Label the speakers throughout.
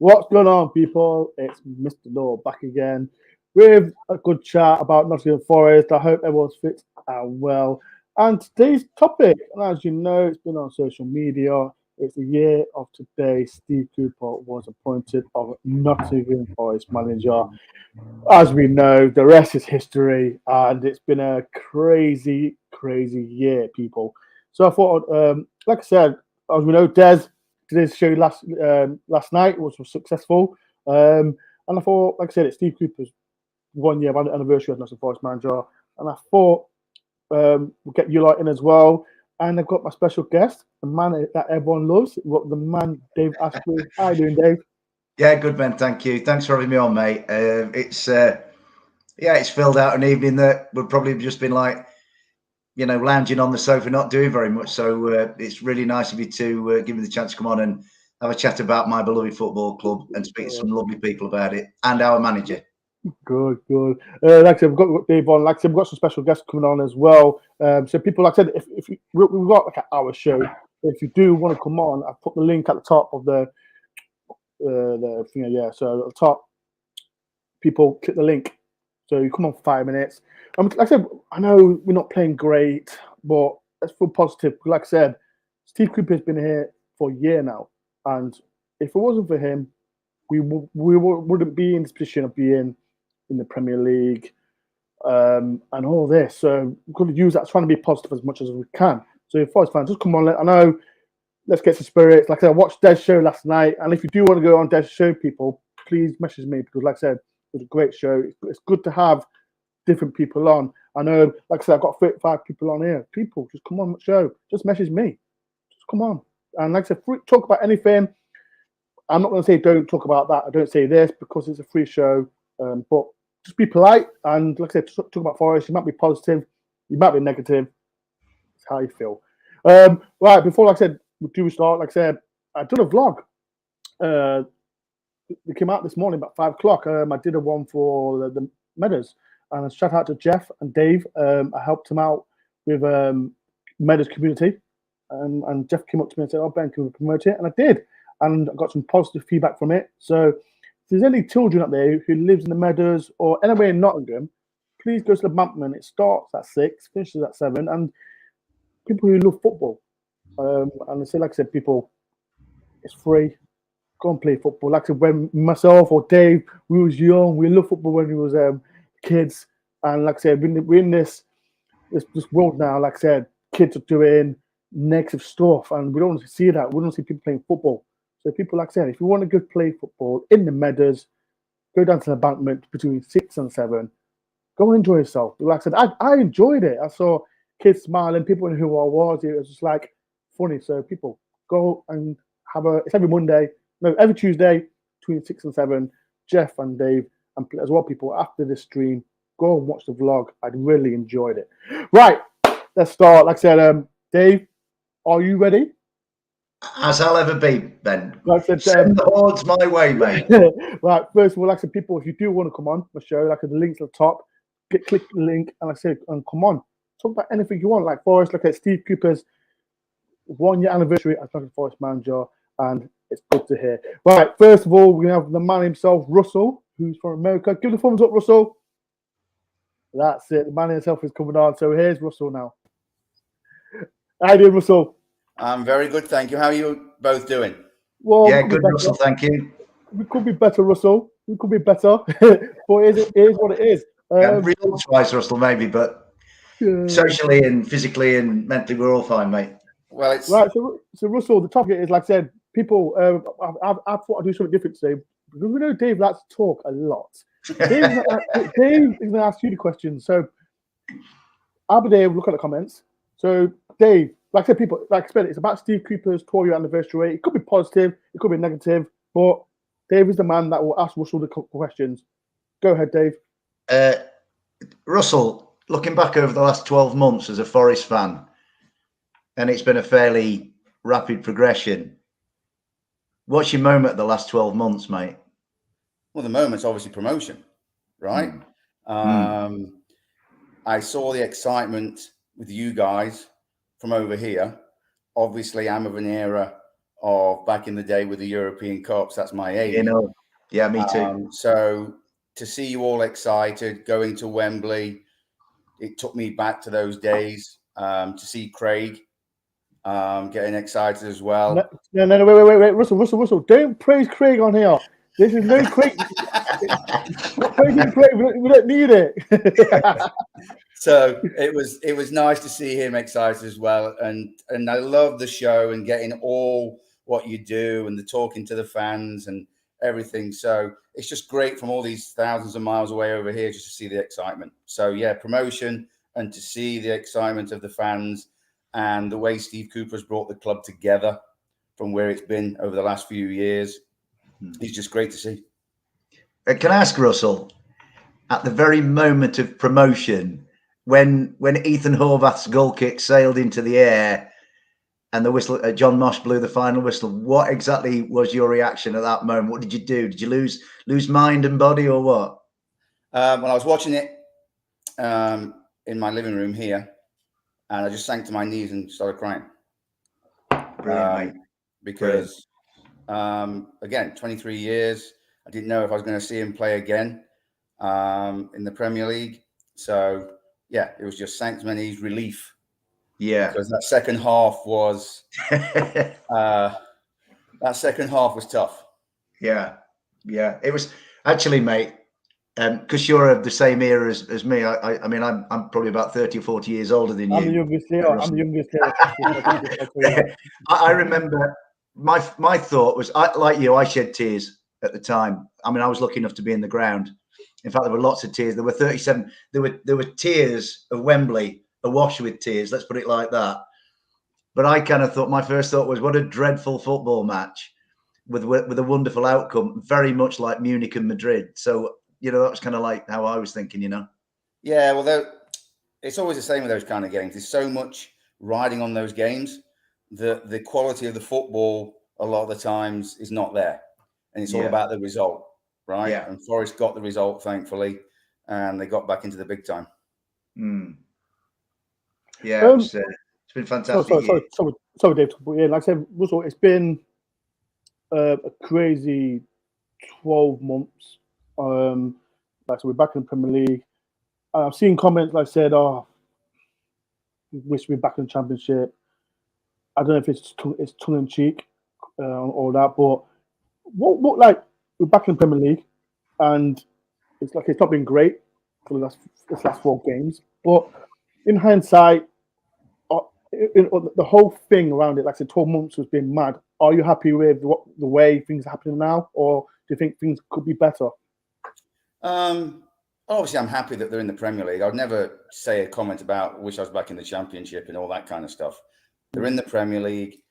Speaker 1: What's going on, people? It's Mr. Law back again with a good chat about Nottingham Forest. I hope everyone's fit and well. And today's topic, and as you know, it's been on social media. It's the year of today. Steve Cooper was appointed of Nottingham Forest manager. As we know, the rest is history, and it's been a crazy, crazy year, people. So I thought, like I said, as we know, Des did his show last night, which was successful. And I thought, like I said, it's Steve Cooper's 1 year anniversary as Nottingham Forest manager, and I thought we'll get you lot in as well. And I've got my special guest, the man that everyone loves, what the man Dave Ashby. How you doing, Dave?
Speaker 2: Yeah, good man. Thank you. Thanks for having me on, mate. It's filled out an evening that would probably have just been like, lounging on the sofa, not doing very much. So it's really nice of you to give me the chance to come on and have a chat about my beloved football club and speak to some lovely people about it and our manager.
Speaker 1: Good, good. Like I said, we've got Dave on. Like I said, we've got some special guests coming on as well. So people, like I said, if we've got like an hour show. If you do want to come on, I've put the link at the top of the thing. Yeah, so at the top, people click the link. So you come on for 5 minutes. Like I said, I know we're not playing great, but let's feel positive. Like I said, Steve Cooper has been here for a year now, and if it wasn't for him, wouldn't be in this position of being in the Premier League and all this. So we've got to use that, trying to be positive as much as we can. So if Forest fans, just come on. I know. Let's get some spirits. Like I said, I watched Des' show last night, and if you do want to go on Des' show, people, please message me because, like I said, it was a great show. It's good to have different people on. I know, like I said, I've got 35 people on here. People, just come on the show. Just message me. Just come on. And like I said, talk about anything. I'm not going to say don't talk about that. I don't say this because it's a free show. But just be polite. And like I said, talk about Forest. You might be positive. You might be negative. It's how you feel. Right, before, like I said, we start, like I said, I did a vlog. It came out this morning about 5 o'clock. I did a one for the Meadows. And a shout out to Jeff and Dave. I helped him out with Meadows community. And Jeff came up to me and said, "Oh, Ben, can we promote it?" And I did. And I got some positive feedback from it. So if there's any children out there who lives in the Meadows or anywhere in Nottingham, please go to the Bankman. It starts at 6, finishes at 7. And people who love football. And I say, like I said, people, it's free. Go and play football. Like I said, when myself or Dave, we was young, we loved football when we was kids. And like I said, we're in this world now. Like I said, kids are doing negative stuff, and we don't want to see that. We don't see people playing football. So people, like I said, if you want to go play football in the Meadows, go down to the Bankment between 6 and 7. Go and enjoy yourself. Like I said, I enjoyed it. I saw kids smiling, people knew who I was. It was just like funny. So people, go and it's every Monday, no, every Tuesday between 6 and 7. Jeff and Dave, and as well, people, after this stream, go and watch the vlog. I really enjoyed it. Right, let's start. Like I said, Dave, are you ready?
Speaker 2: As I'll ever be, Ben.
Speaker 1: Like I said,
Speaker 2: send the hordes my way, mate.
Speaker 1: Right, first of all, like I said, people, if you do want to come on the show, like the link's at the top, click the link, and like I said, and come on. Talk about anything you want, like Forest, like at Steve Cooper's 1 year anniversary as Nottingham Forest manager, and it's good to hear. Right, first of all, we have the man himself, Russell, who's from America. Give the thumbs up, Russell. That's it. The man himself is coming on. So here's Russell now. How you doing, Russell?
Speaker 3: I'm very good, thank you. How are you both doing?
Speaker 1: Well,
Speaker 2: yeah, good, Russell. Thank you.
Speaker 1: We could be better, Russell. We could be better, but it is what it is.
Speaker 2: Results-wise, Russell, maybe, but socially and physically and mentally, we're all fine, mate.
Speaker 1: Well, it's right. So Russell, the topic is, like I said, people. I thought I'd do something different today because we know Dave likes to talk a lot. Dave is going to ask you the questions. So I'll be there. Look at the comments. So Dave, like I said, people, like I said, it's about Steve Cooper's 12-year anniversary. It could be positive, it could be negative, but Dave is the man that will ask Russell the questions. Go ahead, Dave.
Speaker 2: Russell, looking back over the last 12 months as a Forest fan, and it's been a fairly rapid progression. What's your moment the last 12 months, mate?
Speaker 3: Well, the moment's obviously promotion, right? I saw the excitement with you guys from over here. Obviously, I'm of an era of back in the day with the European Cups. That's my age.
Speaker 2: You know, yeah, me too.
Speaker 3: So to see you all excited, going to Wembley, it took me back to those days. To see Craig getting excited as well.
Speaker 1: No, wait, Russell, don't praise Craig on here. This is no Craig. Praising Craig, we don't need it.
Speaker 3: So it was nice to see him excited as well, and I love the show and getting all what you do and the talking to the fans and everything. So it's just great from all these thousands of miles away over here just to see the excitement. So yeah, promotion and to see the excitement of the fans and the way Steve Cooper has brought the club together from where it's been over the last few years. It's just great to see.
Speaker 2: Can I ask Russell, at the very moment of promotion, when Ethan Horvath's goal kick sailed into the air and the whistle, John Mosh blew the final whistle, what exactly was your reaction at that moment? What did you do? Did you lose mind and body, or what?
Speaker 3: Well, I was watching it in my living room here, and I just sank to my knees and started crying.
Speaker 2: Brilliant, mate.
Speaker 3: Because again, 23 years, I didn't know if I was going to see him play again in the Premier League. So yeah, it was just sank to my knees, relief.
Speaker 2: Yeah,
Speaker 3: because that second half was tough.
Speaker 2: Yeah, it was actually, mate. Because you're of the same era as me. I mean, I'm probably about 30 or 40 years older than you.
Speaker 1: I'm the youngest here.
Speaker 2: I remember my thought was, like you, I shed tears at the time. I mean, I was lucky enough to be in the ground. In fact, there were lots of tears. There were 37. There were tears of Wembley, awash with tears. Let's put it like that. But I kind of thought, my first thought was, what a dreadful football match with a wonderful outcome, very much like Munich and Madrid. So, you know, that was kind of like how I was thinking, you know.
Speaker 3: Yeah, well, it's always the same with those kind of games. There's so much riding on those games. The quality of the football a lot of the times is not there, and it's all about the result, right?
Speaker 2: Yeah.
Speaker 3: And Forest got the result, thankfully, and they got back into the big time.
Speaker 2: Yeah, it's been fantastic.
Speaker 1: Sorry, Dave. Yeah, like I said, Russell, it's been a crazy 12 months. Like, so we're back in the Premier League. I've seen comments like said, "Oh, wish we're back in the Championship." I don't know if it's tongue in cheek or that, but what like we're back in the Premier League, and it's like it's not been great for the last 4 games. But in hindsight, the whole thing around it, like I said, 12 months has been mad. Are you happy with the way things are happening now, or do you think things could be better?
Speaker 3: Obviously, I'm happy that they're in the Premier League. I'd never say a comment about wish I was back in the Championship and all that kind of stuff. They're in the Premier League.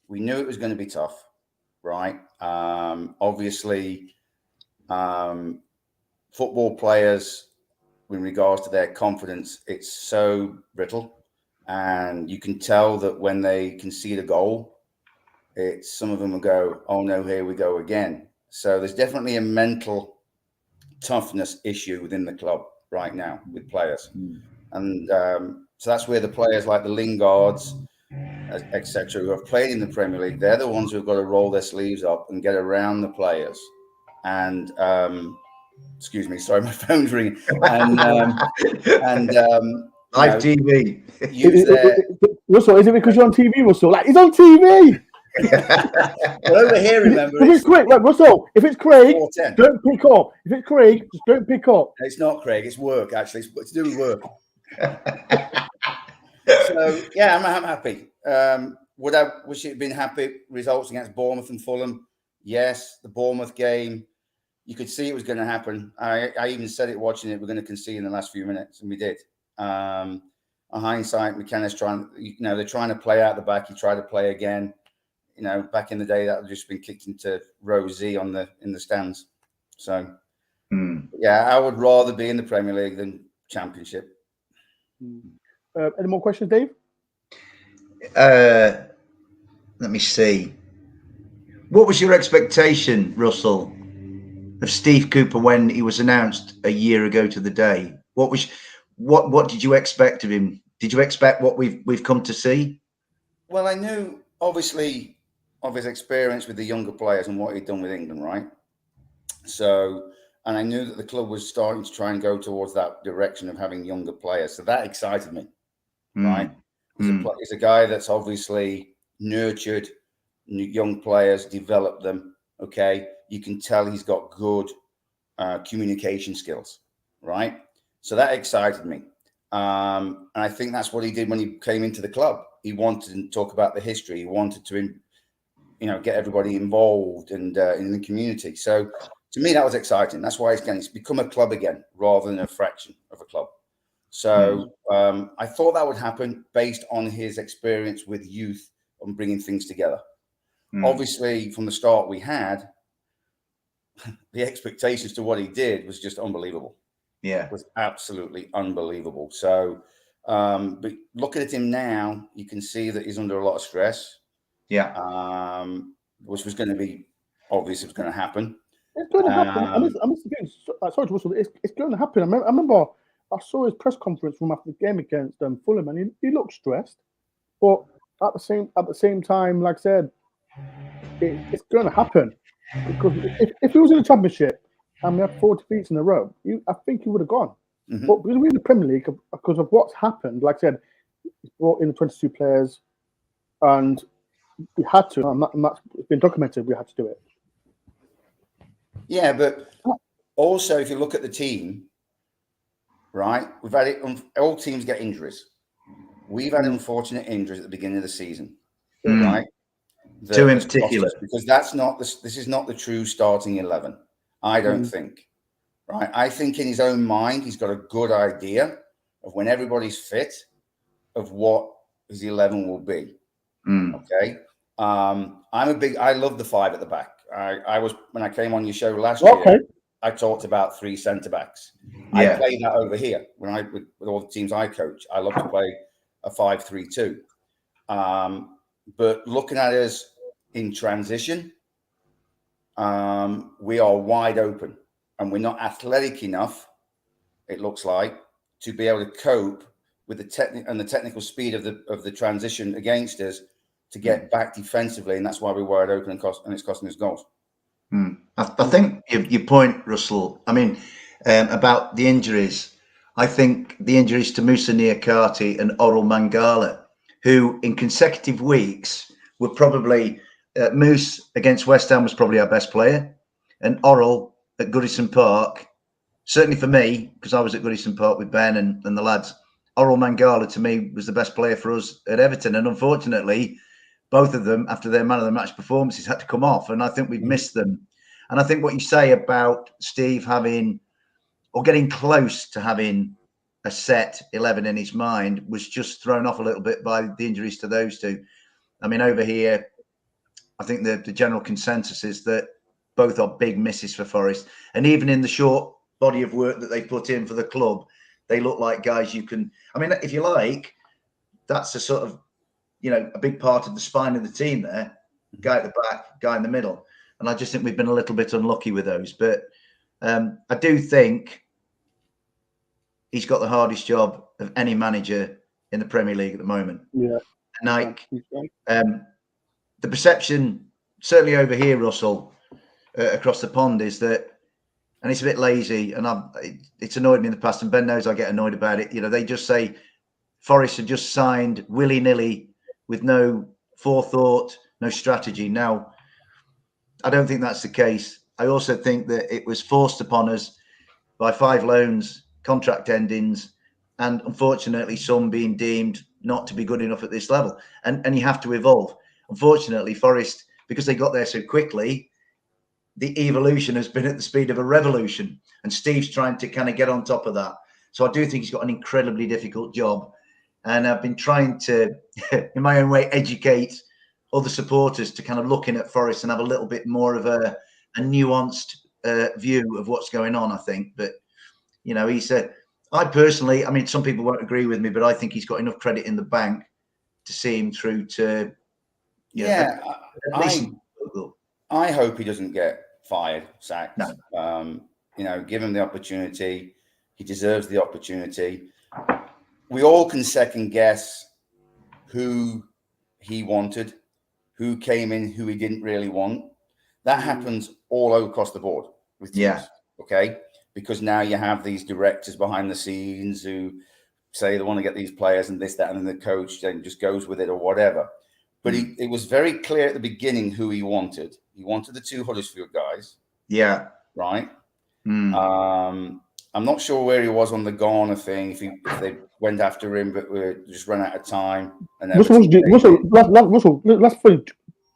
Speaker 3: We knew it was going to be tough, right? Obviously, football players, in regards to their confidence, it's so brittle. And you can tell that when they concede a goal, some of them will go, "Oh no, here we go again." So there's definitely a mental toughness issue within the club right now with players, and so that's where the players like the Lingards, etc., who have played in the Premier League, they're the ones who've got to roll their sleeves up and get around the players. And excuse me, sorry, my phone's ringing. And
Speaker 2: live TV.
Speaker 1: Russell, is it because you're on TV, Russell? Like, he's on TV.
Speaker 3: Well, over here, remember,
Speaker 1: if it's Craig, like, Russell, if it's Craig,
Speaker 3: 4:10.
Speaker 1: don't pick up. If it's Craig, just don't pick up.
Speaker 3: It's not Craig, it's work, actually. It's to do with work. So, yeah, I'm happy. Would I wish it had been happy results against Bournemouth and Fulham? Yes, the Bournemouth game, you could see it was going to happen. I even said it watching it, we're going to concede in the last few minutes, and we did. On hindsight, McKenna's they're trying to play out the back. He tried to play again. You know, back in the day, that would just been kicked into row Z in the stands. So, yeah, I would rather be in the Premier League than Championship.
Speaker 1: Any more questions, Dave?
Speaker 2: Let me see. What was your expectation, Russell, of Steve Cooper when he was announced a year ago to the day? What did you expect of him? Did you expect what we've come to see?
Speaker 3: Well, I knew, obviously, of his experience with the younger players and what he'd done with England, right? So, and I knew that the club was starting to try and go towards that direction of having younger players. So that excited me, right? He's a guy that's obviously nurtured young players, developed them. Okay, you can tell he's got good communication skills, right? So that excited me, and I think that's what he did when he came into the club. He wanted to talk about the history. He wanted to, get everybody involved and in the community. So to me, that was exciting. That's why it's become a club again rather than a fraction of a club. So I thought that would happen based on his experience with youth on bringing things together. Obviously, from the start we had, the expectations to what he did was just unbelievable.
Speaker 2: Yeah.
Speaker 3: It was absolutely unbelievable. So, but looking at him now, you can see that he's under a lot of stress.
Speaker 2: Yeah.
Speaker 3: Which was going to be obvious. It was going to happen.
Speaker 1: It's going to happen. Sorry to whistle. It's going to happen. I remember I saw his press conference from after the game against Fulham, and he looked stressed. But at the same time, like I said, it's going to happen because if he was in the Championship and we had 4 defeats in a row, I think he would have gone.
Speaker 3: Mm-hmm.
Speaker 1: But because we're in the Premier League, because of what's happened, like I said, he's brought in the 22 players, and we had to, and that's been documented. We had to do it.
Speaker 3: Yeah, but also if you look at the team, right? We've had it. All teams get injuries. We've had unfortunate injuries at the beginning of the season, right?
Speaker 2: Two in particular,
Speaker 3: because this is not the true starting 11. I don't think, right? I think in his own mind, he's got a good idea of when everybody's fit, of what his 11 will be. Okay. I love the 5 at the back. I was, when I came on your show last year, I talked about 3 centre backs. I play that over here with all the teams I coach. I love to play a 5-3-2. But looking at us in transition, we are wide open, and we're not athletic enough, it looks like, to be able to cope with the technical speed of the transition against us to get back defensively, and that's why we're wide open and it's costing us goals.
Speaker 2: I think your point, Russell, I mean, about the injuries, I think the injuries to Musa Niakate and Oral Mangala, who in consecutive weeks were probably, Moose against West Ham was probably our best player, and Oral at Goodison Park, certainly for me, because I was at Goodison Park with Ben and the lads, Oral Mangala to me was the best player for us at Everton, and unfortunately, both of them, after their man of the match performances, had to come off, and I think we've missed them. And I think what you say about Steve having, or getting close to having, a set 11 in his mind was just thrown off a little bit by the injuries to those two. I mean, over here, I think the general consensus is that both are big misses for Forest. And even in the short body of work that they put in for the club, they look like guys you can, I mean, if you like, that's a sort of, a big part of the spine of the team there. Guy at the back, guy in the middle. And I just think we've been a little bit unlucky with those. But I do think he's got the hardest job of any manager in the Premier League at the moment.
Speaker 1: Yeah.
Speaker 2: And the perception, certainly over here, Russell, across the pond, is that, and it's a bit lazy, and it's annoyed me in the past, and Ben knows I get annoyed about it. They just say Forest had just signed willy-nilly with no forethought, no strategy. Now, I don't think that's the case. I also think that it was forced upon us by 5 loans, contract endings, and unfortunately some being deemed not to be good enough at this level. And you have to evolve. Unfortunately, Forest, because they got there so quickly, the evolution has been at the speed of a revolution. And Steve's trying to kind of get on top of that. So I do think he's got an incredibly difficult job. And I've been trying to, in my own way, educate other supporters to kind of look in at Forest and have a little bit more of a nuanced view of what's going on, I think. But, he said, I personally, I mean, some people won't agree with me, but I think he's got enough credit in the bank to see him through to,
Speaker 3: I hope he doesn't get fired, sacked.
Speaker 2: No.
Speaker 3: Give him the opportunity. He deserves the opportunity. We all can second guess who he wanted, who came in, who he didn't really want. That happens all across the board with teams.
Speaker 2: Yeah.
Speaker 3: Okay. Because now you have these directors behind the scenes who say they want to get these players and this, that, and then the coach then just goes with it or whatever. But it was very clear at the beginning who he wanted. He wanted the 2 Huddersfield guys.
Speaker 2: Yeah.
Speaker 3: Right. I'm not sure where he was on the Garner thing, if they went after him, but we just ran out of time. And then
Speaker 1: Russell, let's think.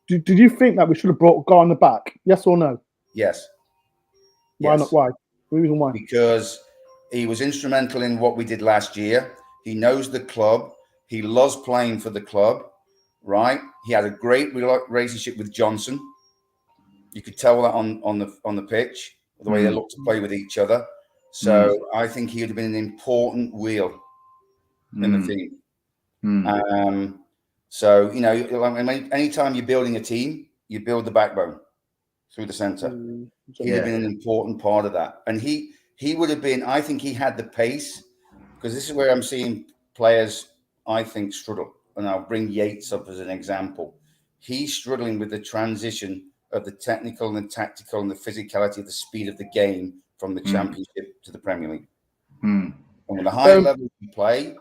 Speaker 1: Did you think that we should have brought Garner back? Yes or no?
Speaker 3: Yes.
Speaker 1: Why not? Why? The reason why?
Speaker 3: Because he was instrumental in what we did last year. He knows the club. He loves playing for the club. Right. He had a great relationship with Johnson. You could tell that on the pitch, the way they looked to play with each other. So I think he would have been an important wheel in the team. So, you know, anytime you're building a team, you build the backbone through the centre. He'd have been an important part of that. And he would have been, I think he had the pace, because this is where I'm seeing players, I think, struggle. And I'll bring Yates up as an example. He's struggling with the transition of the technical and the tactical and the physicality of the speed of the game from the Championship to the Premier League. And with the high level you play,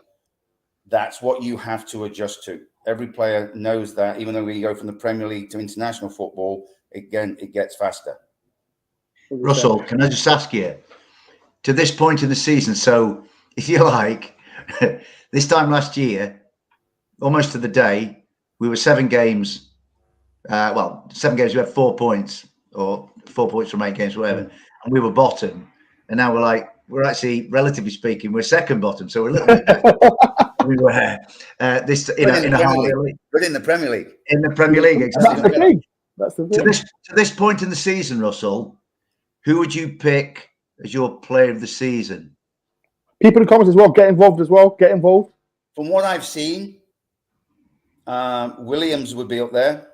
Speaker 3: that's what you have to adjust to. Every player knows that, even though we go from the Premier League to international football, again, it gets faster.
Speaker 2: Russell, can I just ask you, to this point in the season, so if you like, this time last year, almost to the day, we were 7 games. 7 games, we had 4 points, or 4 points from 8 games, whatever. And we were bottom. And now we're actually, relatively speaking, we're second bottom. So we're a little bit better. We were in
Speaker 3: the Premier League.
Speaker 2: In the Premier League, exactly.
Speaker 1: That's the thing.
Speaker 2: To this point in the season, Russell, who would you pick as your player of the season?
Speaker 1: People in the comments as well, get involved as well. Get involved.
Speaker 3: From what I've seen, Williams would be up there.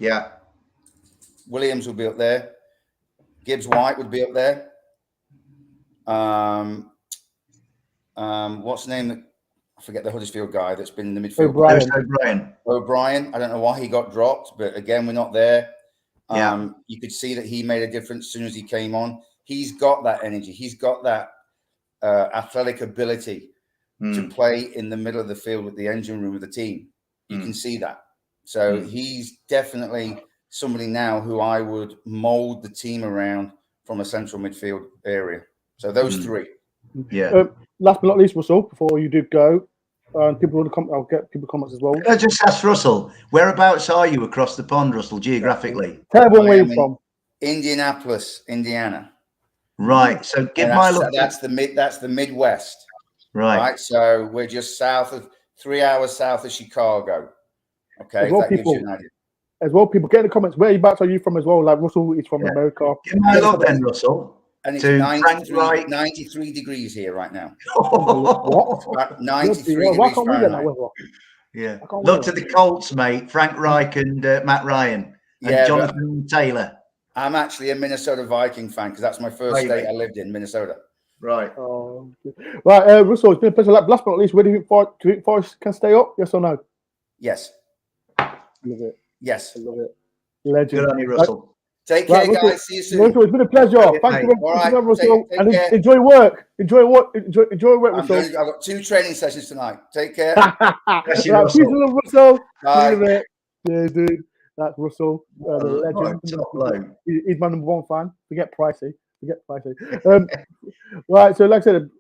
Speaker 2: Yeah.
Speaker 3: Williams would be up there. Gibbs White would be up there. What's the name? I forget the Huddersfield guy that's been in the midfield. O'Brien. I don't know why he got dropped, but again, we're not there. You could see that he made a difference as soon as he came on. He's got that energy. He's got that athletic ability to play in the middle of the field with the engine room of the team. You can see that. So he's definitely somebody now who I would mold the team around from a central midfield area. So those 3.
Speaker 2: Yeah.
Speaker 1: Last but not least, Russell, before you do go, people want to comment. I'll get people comments as well.
Speaker 2: Can I just ask Russell, whereabouts are you across the pond, Russell, geographically?
Speaker 1: Tell everyone where you're from.
Speaker 3: Indianapolis, Indiana.
Speaker 2: Right. So
Speaker 3: that's the Midwest.
Speaker 2: Right.
Speaker 3: So we're just 3 hours south of Chicago. Okay.
Speaker 1: As well, people get in the comments. Whereabouts are you from as well? Like Russell is from America.
Speaker 2: Give my love then, Russell.
Speaker 3: And it's 93 degrees here right now.
Speaker 1: What?
Speaker 3: 93
Speaker 1: Why
Speaker 3: degrees
Speaker 1: can't we get that
Speaker 3: Fahrenheit.
Speaker 1: weather?
Speaker 2: Yeah. Look to the Colts, mate. Frank Reich and Matt Ryan. And Jonathan Taylor.
Speaker 3: I'm actually a Minnesota Viking fan because that's my first state I lived in, Minnesota.
Speaker 2: Right.
Speaker 1: Right, Russell, it's been a pleasure. Last but not least, where do you think Forest can stay up? Yes or no?
Speaker 3: Yes.
Speaker 1: Love it.
Speaker 3: Yes.
Speaker 1: I love it. Legend.
Speaker 2: Good on you, Russell.
Speaker 3: Take care, guys. See you soon.
Speaker 1: Russell, it's been a pleasure. Thank you very much, Russell. And enjoy work. Enjoy work, Russell.
Speaker 3: I've got 2 training sessions tonight. Take care.
Speaker 2: Peace and love,
Speaker 1: Russell.
Speaker 3: Bye.
Speaker 1: Yeah, dude. That's Russell, the legend. He's my number 1 fan. Forget Pricey. Right, so like I said,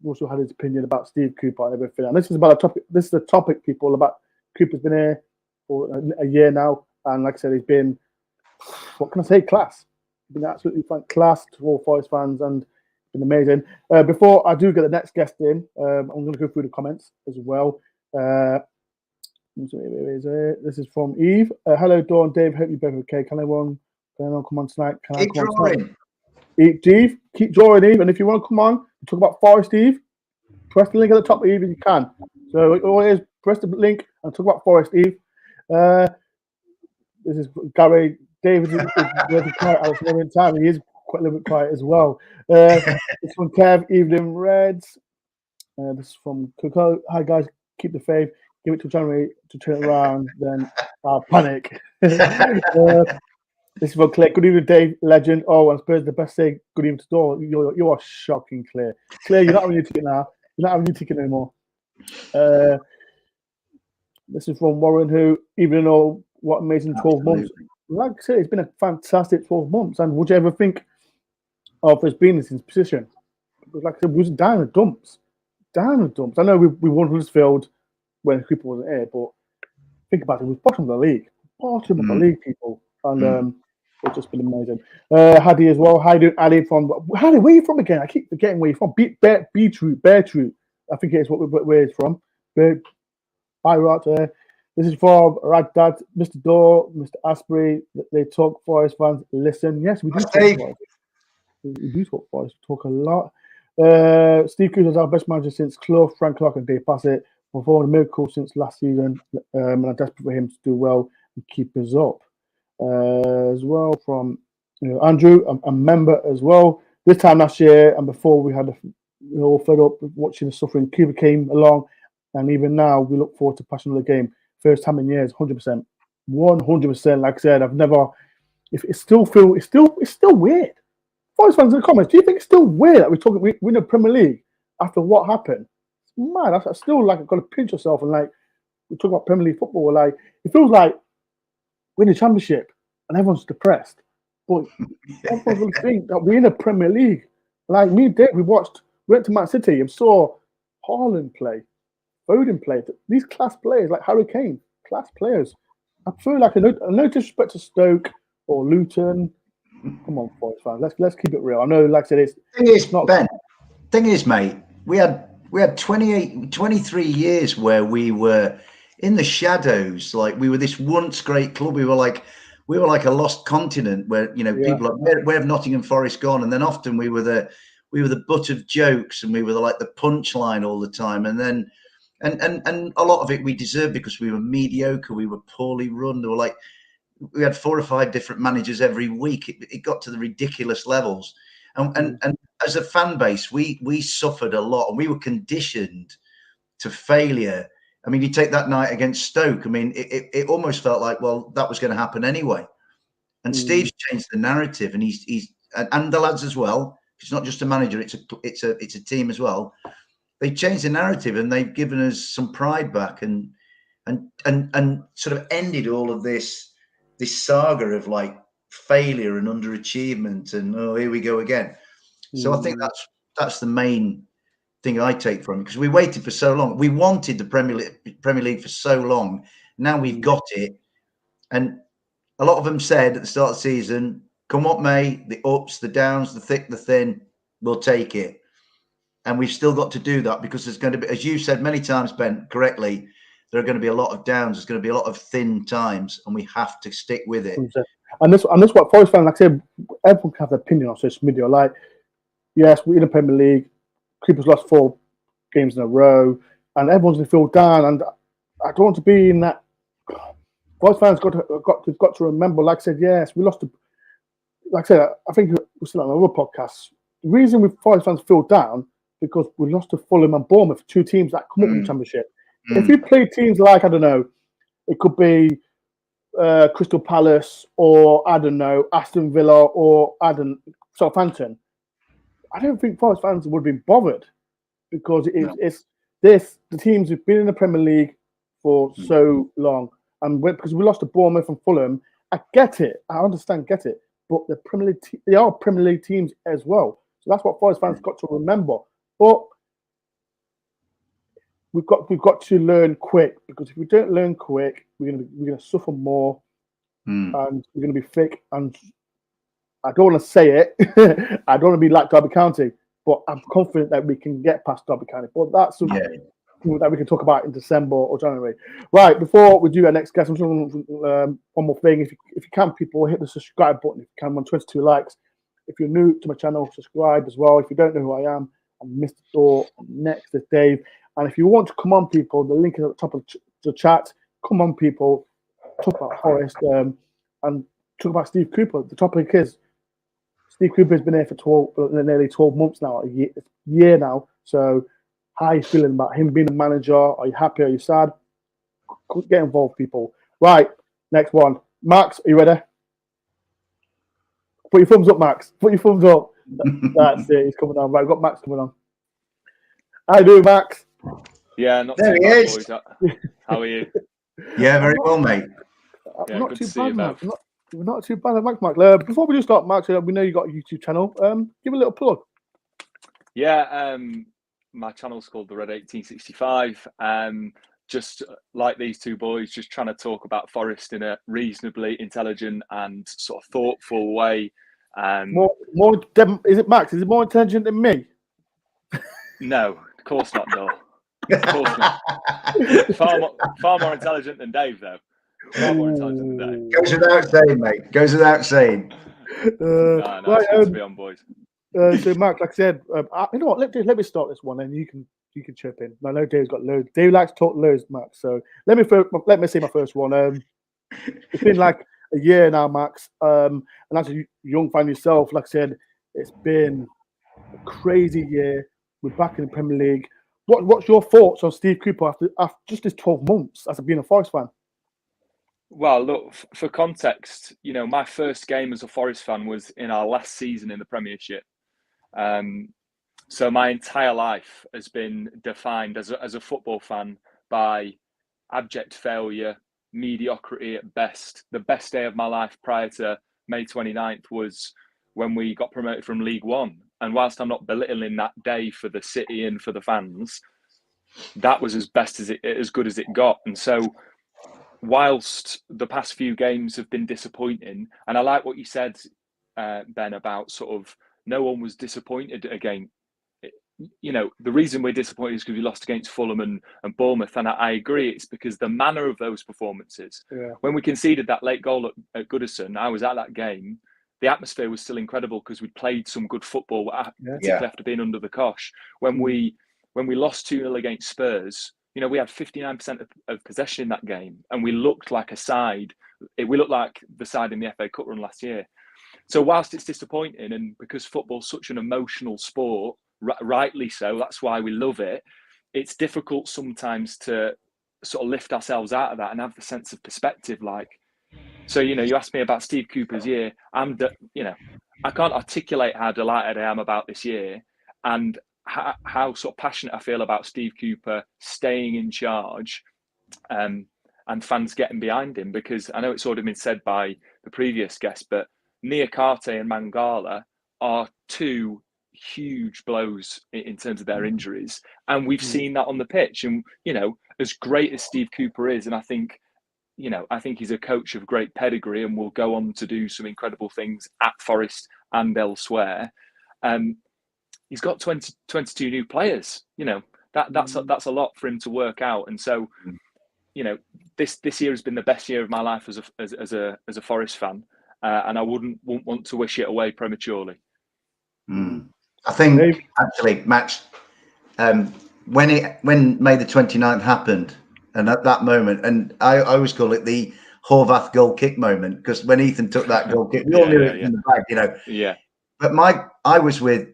Speaker 1: Russell had his opinion about Steve Cooper and everything. And this is about a topic. This is a topic, people, about Cooper's been here for a year now. And like I said, he's been, what can I say, class. He's been absolutely class to all Forest fans and been amazing. Before I do get the next guest in, I'm going to go through the comments as well. This is from Eve. Hello, Dawn, Dave. Hope you're both okay. Can anyone come on tonight?
Speaker 2: Keep drawing.
Speaker 1: Eve, keep drawing, Eve. And if you want to come on, talk about Forest, Eve, press the link at the top, Eve, if you can. So always press the link and talk about Forest, Eve. This is Gary. David is really quiet at the moment in time. He is quite a little bit quiet as well. It's from Kev, Evening Reds. This is from Coco. Hi, guys. Keep the faith. give it to January to turn it around, then I'll panic. This is for Claire. Good evening, Dave, legend. Oh, and Spurs the best say good evening to Dor. You are shocking, Claire. Claire, you're not having your ticket now. You're not having your ticket anymore. This is from Warren, who, even though what amazing 12 months, like I said, it's been a fantastic 12 months. And would you ever think of us being in this position? Because, like I said, we was down in the dumps. Down in the dumps. I know we won Huddersfield when Cooper wasn't here, but think about it, we was bottom of the league. Bottom of the league, people. And it's just been amazing. Hadi as well. How you doing, Hadi? Hadi, where are you from again? I keep forgetting where you're from. Beartroot. I think it's where it's from. Hi, right there. This is from Ragdad, Mr. Dore, Mr. Asprey. They talk Forest fans. Listen, yes, we do talk Forest. We do talk Forest. We talk a lot. Steve Cooper is our best manager since Clough, Frank Clark, and Dave Bassett. Performed a miracle since last season, and I'm desperate for him to do well and keep us up. As well from Andrew, a member as well. This time last year and before, we were all fed up with watching the suffering. Cuba came along, and even now we look forward to passing the game. First time in years, 100%, 100%. Like I said, I've never. If it's still weird. Forest fans in the comments, do you think it's still weird that we in the Premier League after what happened? It's mad. I still like I've got to pinch yourself and like we talk about Premier League football. Like it feels like we're in the Championship and everyone's depressed. But everyone's going to think that we're in the Premier League. Like me and Dave, we went to Man City and saw Haaland play, Foden play. These class players like Harry Kane, class players. I feel like no disrespect to Stoke or Luton. Come on, Forest fans. Let's keep it real. I know, like I said, it's not.
Speaker 2: Ben, thing is, mate, we had 23 years where we were in the shadows. Like we were this once great club. We were like a lost continent where people are, where have Nottingham Forest gone? And then often we were the butt of jokes and we were like the punchline all the time. And then and a lot of it we deserved because we were mediocre. We were poorly run. They were like. We had 4 or 5 different managers every week. It got to the ridiculous levels, and as a fan base, we suffered a lot, and we were conditioned to failure. I mean, you take that night against Stoke. I mean, it almost felt like, well, that was going to happen anyway. And Steve's changed the narrative, and he's and the lads as well. It's not just a manager; it's a team as well. They changed the narrative, and they've given us some pride back, and sort of ended all of this saga of like failure and underachievement and here we go again. So I think that's the main thing I take from it, because we waited for so long. We wanted the Premier League for so long. Now we've got it, and a lot of them said at the start of the season, come what may, the ups, the downs, the thick, the thin, we'll take it. And we've still got to do that, because there's going to be, as you said many times, Ben, correctly, there are going to be a lot of downs. There's going to be a lot of thin times, and we have to stick with it.
Speaker 1: And this what Forest fans, like I said, everyone can have an opinion on social media. Like, yes, we're in the Premier League. Cooper's lost 4 games in a row, and everyone's going to feel down. And I don't want to be in that. Forest fans got to remember. Like I said, yes, we lost. Like I said, I think we're still on another podcast. The reason we Forest fans feel down because we lost to Fulham and Bournemouth, 2 teams that come up in the Championship. If you play teams like, I don't know, it could be Crystal Palace or, I don't know, Aston Villa or, Southampton, I don't think Forest fans would have been bothered, because it's the teams who've been in the Premier League for so long. And because we lost to Bournemouth and Fulham, I get it. I understand, get it. But the Premier League, they are Premier League teams as well. So that's what Forest fans got to remember. But we've got to learn quick, because if we don't learn quick, we're gonna suffer more, and we're gonna be thick. And I don't want to say it. I don't want to be like Derby County, but I'm confident that we can get past Derby County. But that's something that we can talk about in December or January. Right, before we do our next guest, I'm just one more thing. If you can, people, hit the subscribe button. If you can, 22 likes. If you're new to my channel, subscribe as well. If you don't know who I am, I'm Mr. Dore. Next is Dave. And if you want to come on, people, the link is at the top of the chat. Come on, people. Talk about Forest and talk about Steve Cooper. The topic is Steve Cooper has been here for nearly 12 months now, a year now. So how are you feeling about him being a manager? Are you happy? Are you sad? Get involved, people. Right, next one. Max, are you ready? Put your thumbs up, Max. Put your thumbs up. That's it. He's coming on. Right, we've got Max coming on. How do, Max?
Speaker 4: Yeah, not
Speaker 2: There
Speaker 4: too
Speaker 2: he
Speaker 4: bad,
Speaker 2: is.
Speaker 4: boys. How are you?
Speaker 2: Yeah, very well, mate.
Speaker 4: Yeah,
Speaker 1: Not
Speaker 4: good
Speaker 1: too
Speaker 4: to see
Speaker 1: bad,
Speaker 4: you
Speaker 1: Max.
Speaker 4: both.
Speaker 1: Not too bad, Max. Before we do start, Max, we know you got a YouTube channel. Give a little plug.
Speaker 4: Yeah, my channel's called The Red 1865. Just like these two boys, just trying to talk about Forest in a reasonably intelligent and sort of thoughtful way.
Speaker 1: Is it Max? Is it more intelligent than me?
Speaker 4: No, of course not, no. Of course not. Far more intelligent than Dave, though. Far more intelligent than Dave.
Speaker 2: Goes without saying, mate. Goes without saying.
Speaker 4: No,
Speaker 1: Right,
Speaker 4: it's good to be on, boys.
Speaker 1: So, Max, like I said, you know what? Let me start this one, and you can chip in. I know Dave's got loads. Dave likes to talk loads, Max. So let me say my first one. It's been like a year now, Max. And as a young fan yourself, like I said, it's been a crazy year. We're back in the Premier League. What's your thoughts on Steve Cooper after just his 12 months as being a Forest fan?
Speaker 4: Well, look, for context, you know, my first game as a Forest fan was in our last season in the Premiership. So my entire life has been defined as a football fan by abject failure, mediocrity at best. The best day of my life prior to May 29th was when we got promoted from League One. And whilst I'm not belittling that day for the city and for the fans, that was as good as it got. And so, whilst the past few games have been disappointing, and I like what you said, Ben, about sort of no one was disappointed again. You know, the reason we're disappointed is because we lost against Fulham and Bournemouth, and I agree. It's because the manner of those performances.
Speaker 1: Yeah.
Speaker 4: When we conceded that late goal at Goodison, I was at that game. The atmosphere was still incredible because we'd played some good football, particularly after being under the cosh. When we lost 2-0 against Spurs, you know, we had 59% of possession in that game, and we looked like a side. We looked like the side in the FA Cup run last year. So whilst it's disappointing, and because football's such an emotional sport, rightly so, that's why we love it, it's difficult sometimes to sort of lift ourselves out of that and have the sense of perspective. Like, so, you know, you asked me about Steve Cooper's year. I can't articulate how delighted I am about this year and how sort of passionate I feel about Steve Cooper staying in charge, and fans getting behind him, because I know it's already been said by the previous guest, but Niakate and Mangala are two huge blows in terms of their injuries, and we've seen that on the pitch. And you know, as great as Steve Cooper is, and I think he's a coach of great pedigree and will go on to do some incredible things at Forest and elsewhere. He's got 22 new players. You know, that's a lot for him to work out. And so, you know, this year has been the best year of my life as a Forest fan, and I wouldn't want to wish it away prematurely.
Speaker 2: I think actually, Max, when May the 29th happened, and at that moment, and I always call it the Horvath goal kick moment, because when Ethan took that goal kick, we all knew it in the bag, you know. Yeah. But I was with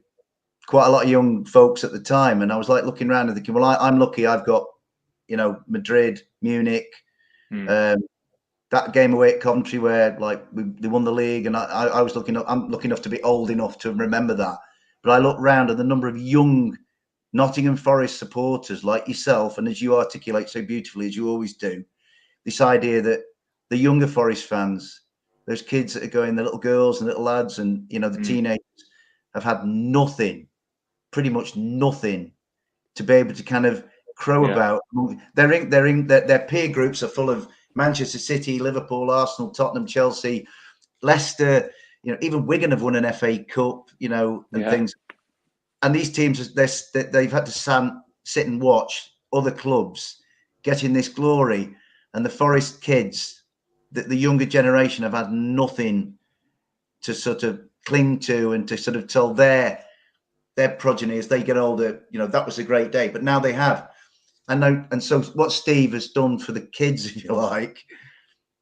Speaker 2: quite a lot of young folks at the time, and I was like looking around and thinking, well, I'm lucky. I've got, you know, Madrid, Munich, that game away at Coventry where like they won the league, and I was looking up. I'm lucky enough to be old enough to remember that. But I looked round at the number of young Nottingham Forest supporters like yourself, and as you articulate so beautifully, as you always do, this idea that the younger Forest fans, those kids that are going, the little girls and little lads, and you know the teenagers, have had nothing, pretty much nothing, to be able to kind of crow about. Their peer groups are full of Manchester City, Liverpool, Arsenal, Tottenham, Chelsea, Leicester. You know, even Wigan have won an FA Cup. You know, and things. And these teams, they've had to sit and watch other clubs getting this glory, and the Forest kids, the younger generation, have had nothing to sort of cling to and to sort of tell their progeny as they get older, you know, that was a great day. But now they have. And so what Steve has done for the kids, if you like,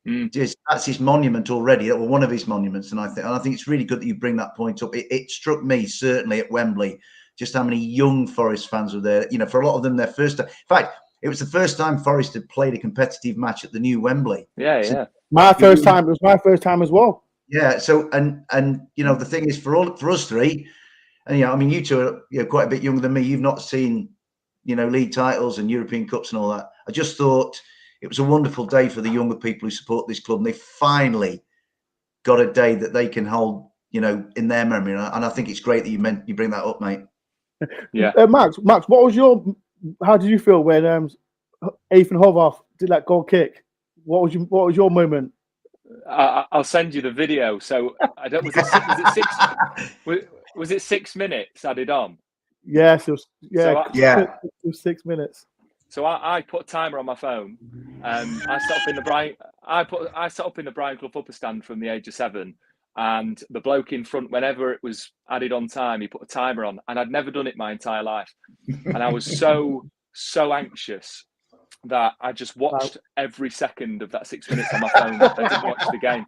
Speaker 2: that's his monument already. That was one of his monuments. And I think it's really good that you bring that point up. It struck me, certainly at Wembley, just how many young Forest fans were there. You know, for a lot of them, their first time. In fact, It was the first time Forest had played a competitive match at the new Wembley.
Speaker 4: Yeah.
Speaker 1: My first time. It was my first time as well.
Speaker 2: Yeah. So and the thing is for us three, and I mean you two are quite a bit younger than me. You've not seen league titles and European Cups and all that. I just thought it was a wonderful day for the younger people who support this club, and they finally got a day that they can hold in their memory. And I think it's great that you bring that up, mate.
Speaker 1: Yeah. Max, how did you feel when Ethan Hovarth did that goal kick? What was your moment?
Speaker 4: I'll send you the video. So I don't. Was it 6 minutes added on?
Speaker 1: Yes, it was. Yeah,
Speaker 2: it
Speaker 1: was 6 minutes.
Speaker 4: So I put a timer on my phone. I set up in the Brian Clough upper stand from the age of 7, and the bloke in front, whenever it was added on time, he put a timer on, and I'd never done it my entire life, and I was so anxious that I just watched every second of that 6 minutes on my phone. I didn't watch the game,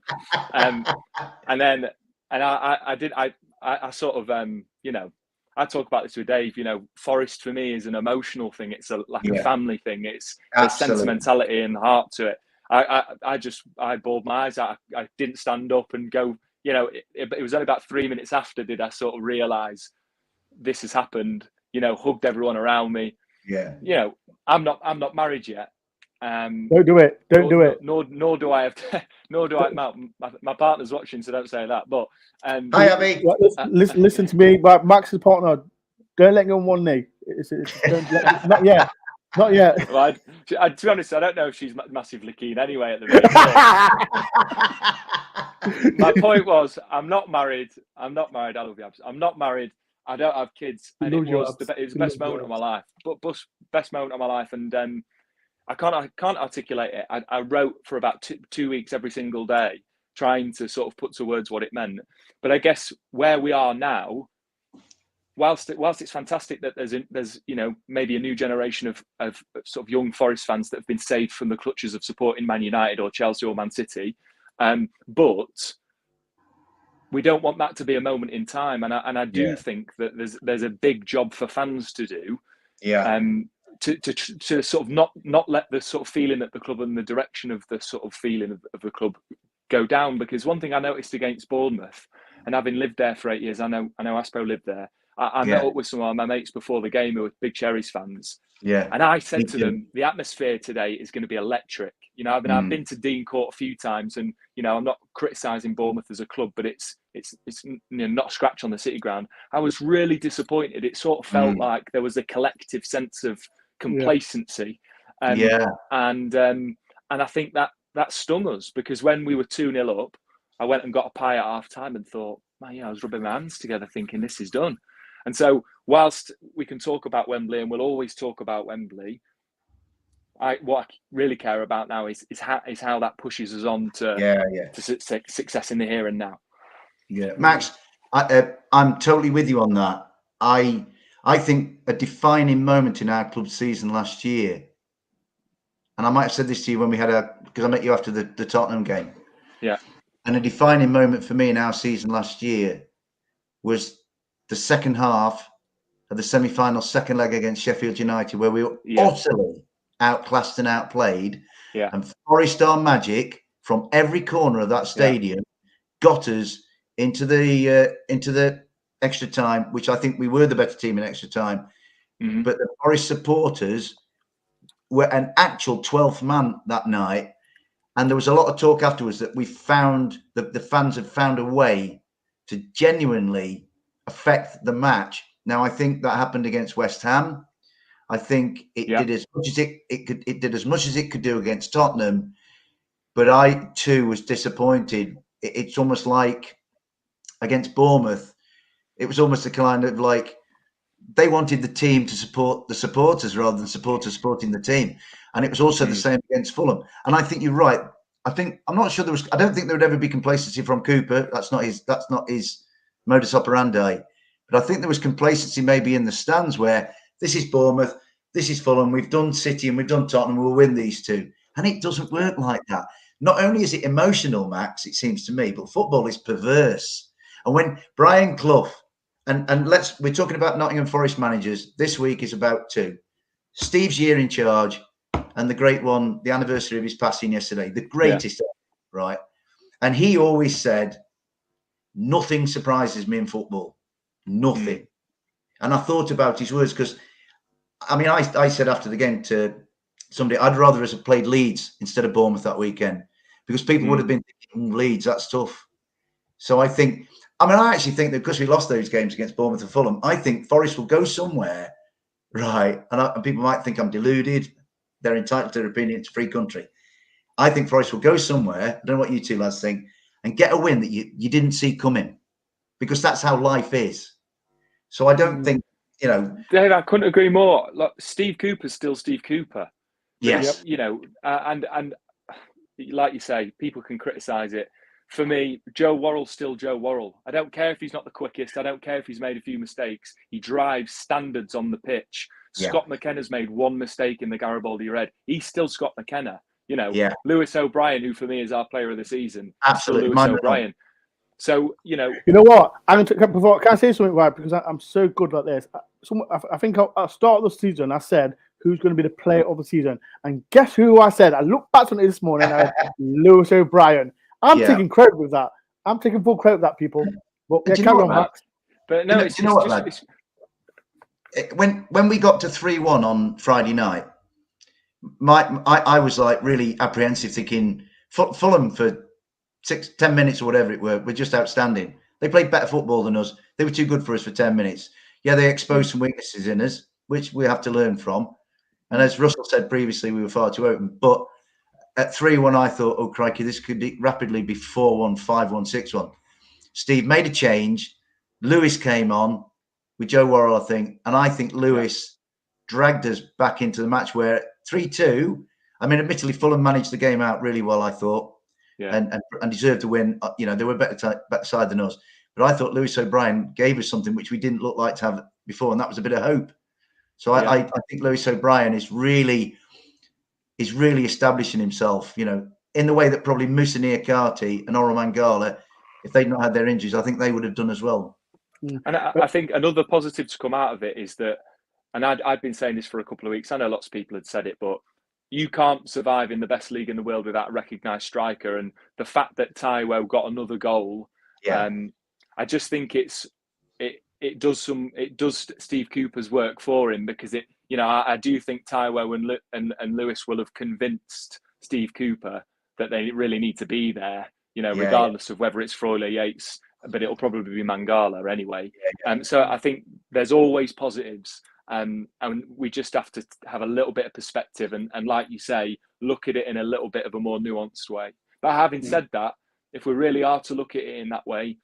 Speaker 4: I sort of I talk about this with Dave. Forest for me is an emotional thing. It's a family thing. There's sentimentality and heart to it. I bawled my eyes out. I didn't stand up and go. It was only about 3 minutes after did I sort of realise this has happened. Hugged everyone around me.
Speaker 2: Yeah.
Speaker 4: I'm not married yet.
Speaker 1: Don't do it. Don't do it.
Speaker 4: Nor do I have. Nor do I. My partner's watching, so don't say that. But
Speaker 2: hi, Abby.
Speaker 1: Listen to me, but Max's partner. Don't let go on one knee. Not yet. Not yet.
Speaker 4: Well, to be honest, I don't know if she's massively keen anyway at the minute. My point was, I'm not married. I love you, Abs. I'm not married. I don't have kids, and it was the best moment of my life. But best moment of my life, and I can't articulate it. I wrote for about 2 weeks every single day, trying to sort of put to words what it meant. But I guess where we are now, whilst it's fantastic that there's maybe a new generation of sort of young Forest fans that have been saved from the clutches of supporting Man United or Chelsea or Man City, but we don't want that to be a moment in time, and I do think that there's a big job for fans to do.
Speaker 2: Yeah.
Speaker 4: To sort of not let the sort of feeling at the club and the direction of the sort of feeling of the club go down. Because one thing I noticed against Bournemouth, and having lived there for 8 years, I know Aspo lived there. I met up with some of my mates before the game who were big Cherries fans.
Speaker 2: Yeah.
Speaker 4: And I said to them, the atmosphere today is going to be electric. I've been to Dean Court a few times, and I'm not criticising Bournemouth as a club, but it's not a scratch on the City ground. I was really disappointed. It sort of felt like there was a collective sense of complacency, and I think that stung us, because when we were 2-0 up, I went and got a pie at half time and thought, man, I was rubbing my hands together thinking this is done. And so whilst we can talk about Wembley, and we'll always talk about Wembley, what I really care about now is how that pushes us on to success in the here and now.
Speaker 2: Yeah, Max, I'm totally with you on that. I think a defining moment in our club season last year, and I might have said this to you when we had because I met you after the Tottenham game.
Speaker 4: Yeah.
Speaker 2: And a defining moment for me in our season last year was the second half of the semi-final second leg against Sheffield United, where we were utterly outclassed and outplayed.
Speaker 4: Yeah.
Speaker 2: And Forest Star magic from every corner of that stadium got us into the extra time, which I think we were the better team in extra time. Mm-hmm. But the Forest supporters were an actual 12th man that night. And there was a lot of talk afterwards that we found that the fans had found a way to genuinely affect the match. Now, I think that happened against West Ham. I think it did as much as it did as much as it could do against Tottenham. But I too was disappointed. It's almost like against Bournemouth, it was almost a kind of like they wanted the team to support the supporters rather than supporters supporting the team. And it was also the same against Fulham. And I think you're right. I don't think there would ever be complacency from Cooper. That's not his modus operandi. But I think there was complacency maybe in the stands where this is Bournemouth, this is Fulham, we've done City and we've done Tottenham, we'll win these two. And it doesn't work like that. Not only is it emotional, Max, it seems to me, but football is perverse. And when Brian Clough, and we're talking about Nottingham Forest managers, this week is about two. Steve's year in charge, and the great one, the anniversary of his passing yesterday, the greatest ever, right? And he always said, nothing surprises me in football. Nothing. And I thought about his words because, I mean, I said after the game to somebody, I'd rather us have played Leeds instead of Bournemouth that weekend, because people would have been thinking, Leeds, that's tough. So I actually think that because we lost those games against Bournemouth and Fulham, I think Forest will go somewhere, right? And people might think I'm deluded. They're entitled to their opinion. It's a free country. I think Forest will go somewhere, I don't know what you two lads think, and get a win that you didn't see coming, because that's how life is. So I don't think,
Speaker 4: Dave, I couldn't agree more. Look, Steve Cooper's still Steve Cooper.
Speaker 2: Yes.
Speaker 4: And like you say, people can criticise it. For me, Joe Worrell's still Joe Worrell. I don't care if he's not the quickest. I don't care if he's made a few mistakes. He drives standards on the pitch.
Speaker 2: Yeah.
Speaker 4: Scott McKenna's made one mistake in the Garibaldi Red. He's still Scott McKenna. Lewis O'Brien, who for me is our player of the season,
Speaker 2: absolutely,
Speaker 4: Lewis O'Brien. So,
Speaker 1: You know what? Can I say something, right? Because I'm so good at this. I think at the start of the season, I said, who's going to be the player of the season? And guess who I said? I looked back on it this morning, and Lewis O'Brien. I'm taking credit with that. I'm taking full credit with that, people. But carry on, Max.
Speaker 4: But no,
Speaker 2: when we got to 3-1 on Friday night, I was like really apprehensive, thinking Fulham for 10 minutes or whatever it were just outstanding. They played better football than us. They were too good for us for 10 minutes. Yeah, they exposed some weaknesses in us, which we have to learn from. And as Russell said previously, we were far too open. But at 3-1, I thought, oh, crikey, this could rapidly be 4-1, 5-1, 6-1. Steve made a change. Lewis came on with Joe Worrell, I think. And I think Lewis dragged us back into the match where 3-2, I mean, admittedly, Fulham managed the game out really well, I thought, and deserved to win. They were better side than us. But I thought Lewis O'Brien gave us something which we didn't look like to have before, and that was a bit of hope. So I think Lewis O'Brien is really establishing himself, in the way that probably Musa Niakate and Oro Mangala, if they'd not had their injuries, I think they would have done as well.
Speaker 4: And I think another positive to come out of it is that, and I'd been saying this for a couple of weeks, I know lots of people had said it, but you can't survive in the best league in the world without a recognised striker. And the fact that Taiwo got another goal, I just think it does Steve Cooper's work for him, because I do think Taiwo and Lewis will have convinced Steve Cooper that they really need to be there, regardless of whether it's Froyle, Yates, but it'll probably be Mangala anyway. So I think there's always positives. And we just have to have a little bit of perspective and like you say, look at it in a little bit of a more nuanced way. But having said that, if we really are to look at it in that way,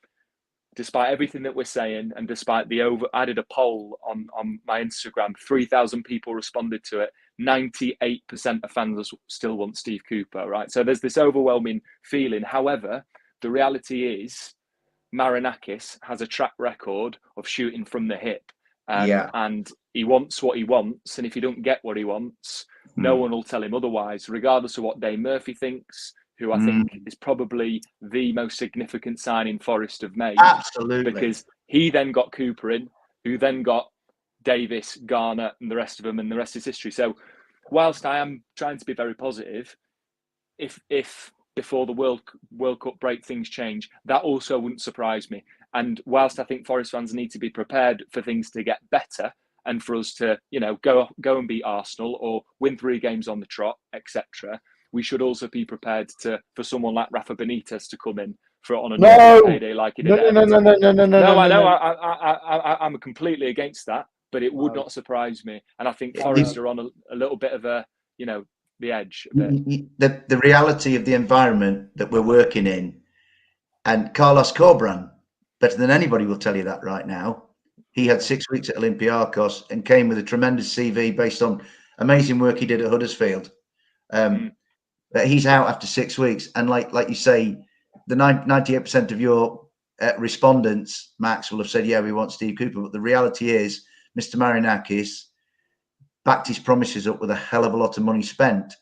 Speaker 4: despite everything that we're saying, and despite I did a poll on my Instagram, 3,000 people responded to it. 98% of fans still want Steve Cooper, right? So there's this overwhelming feeling. However, the reality is Marinakis has a track record of shooting from the hip. And he wants what he wants. And if he don't get what he wants, no one will tell him otherwise, regardless of what Dave Murphy thinks, who I think is probably the most significant signing Forest have made.
Speaker 2: Absolutely.
Speaker 4: Because he then got Cooper in, who then got Davis, Garner, and the rest of them, and the rest is history. So whilst I am trying to be very positive, if before the World Cup break things change, that also wouldn't surprise me. And whilst I think Forest fans need to be prepared for things to get better and for us to, go and beat Arsenal or win 3 games on the trot, etc., we should also be prepared for someone like Rafa Benitez to come in on a payday like he did. No, I know. I'm completely against that, but it would not surprise me. And I think Forest are on a little bit of a, the edge.
Speaker 2: The reality of the environment that we're working in, and Carlos Corberán, better than anybody will tell you that right now. He had 6 weeks at Olympiacos and came with a tremendous CV based on amazing work he did at Huddersfield. But he's out after 6 weeks, and like you say, the 98% of your respondents, Max, will have said, "Yeah, we want Steve Cooper." But the reality is, Mr. Marinakis backed his promises up with a hell of a lot of money spent.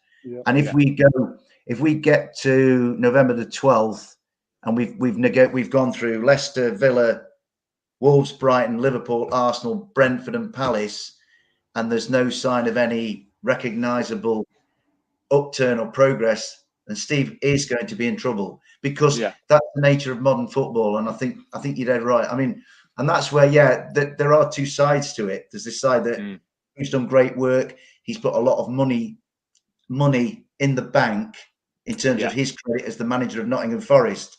Speaker 2: And if we get to November the 12th, and we've gone through Leicester, Villa, Wolves, Brighton, Liverpool, Arsenal, Brentford, and Palace, and there's no sign of any recognisable upturn or progress, then Steve is going to be in trouble, because that's the nature of modern football. And I think you're dead right. I mean, and that's where, there are two sides to it. There's this side that he's done great work. He's put a lot of money in the bank in terms of his credit as the manager of Nottingham Forest.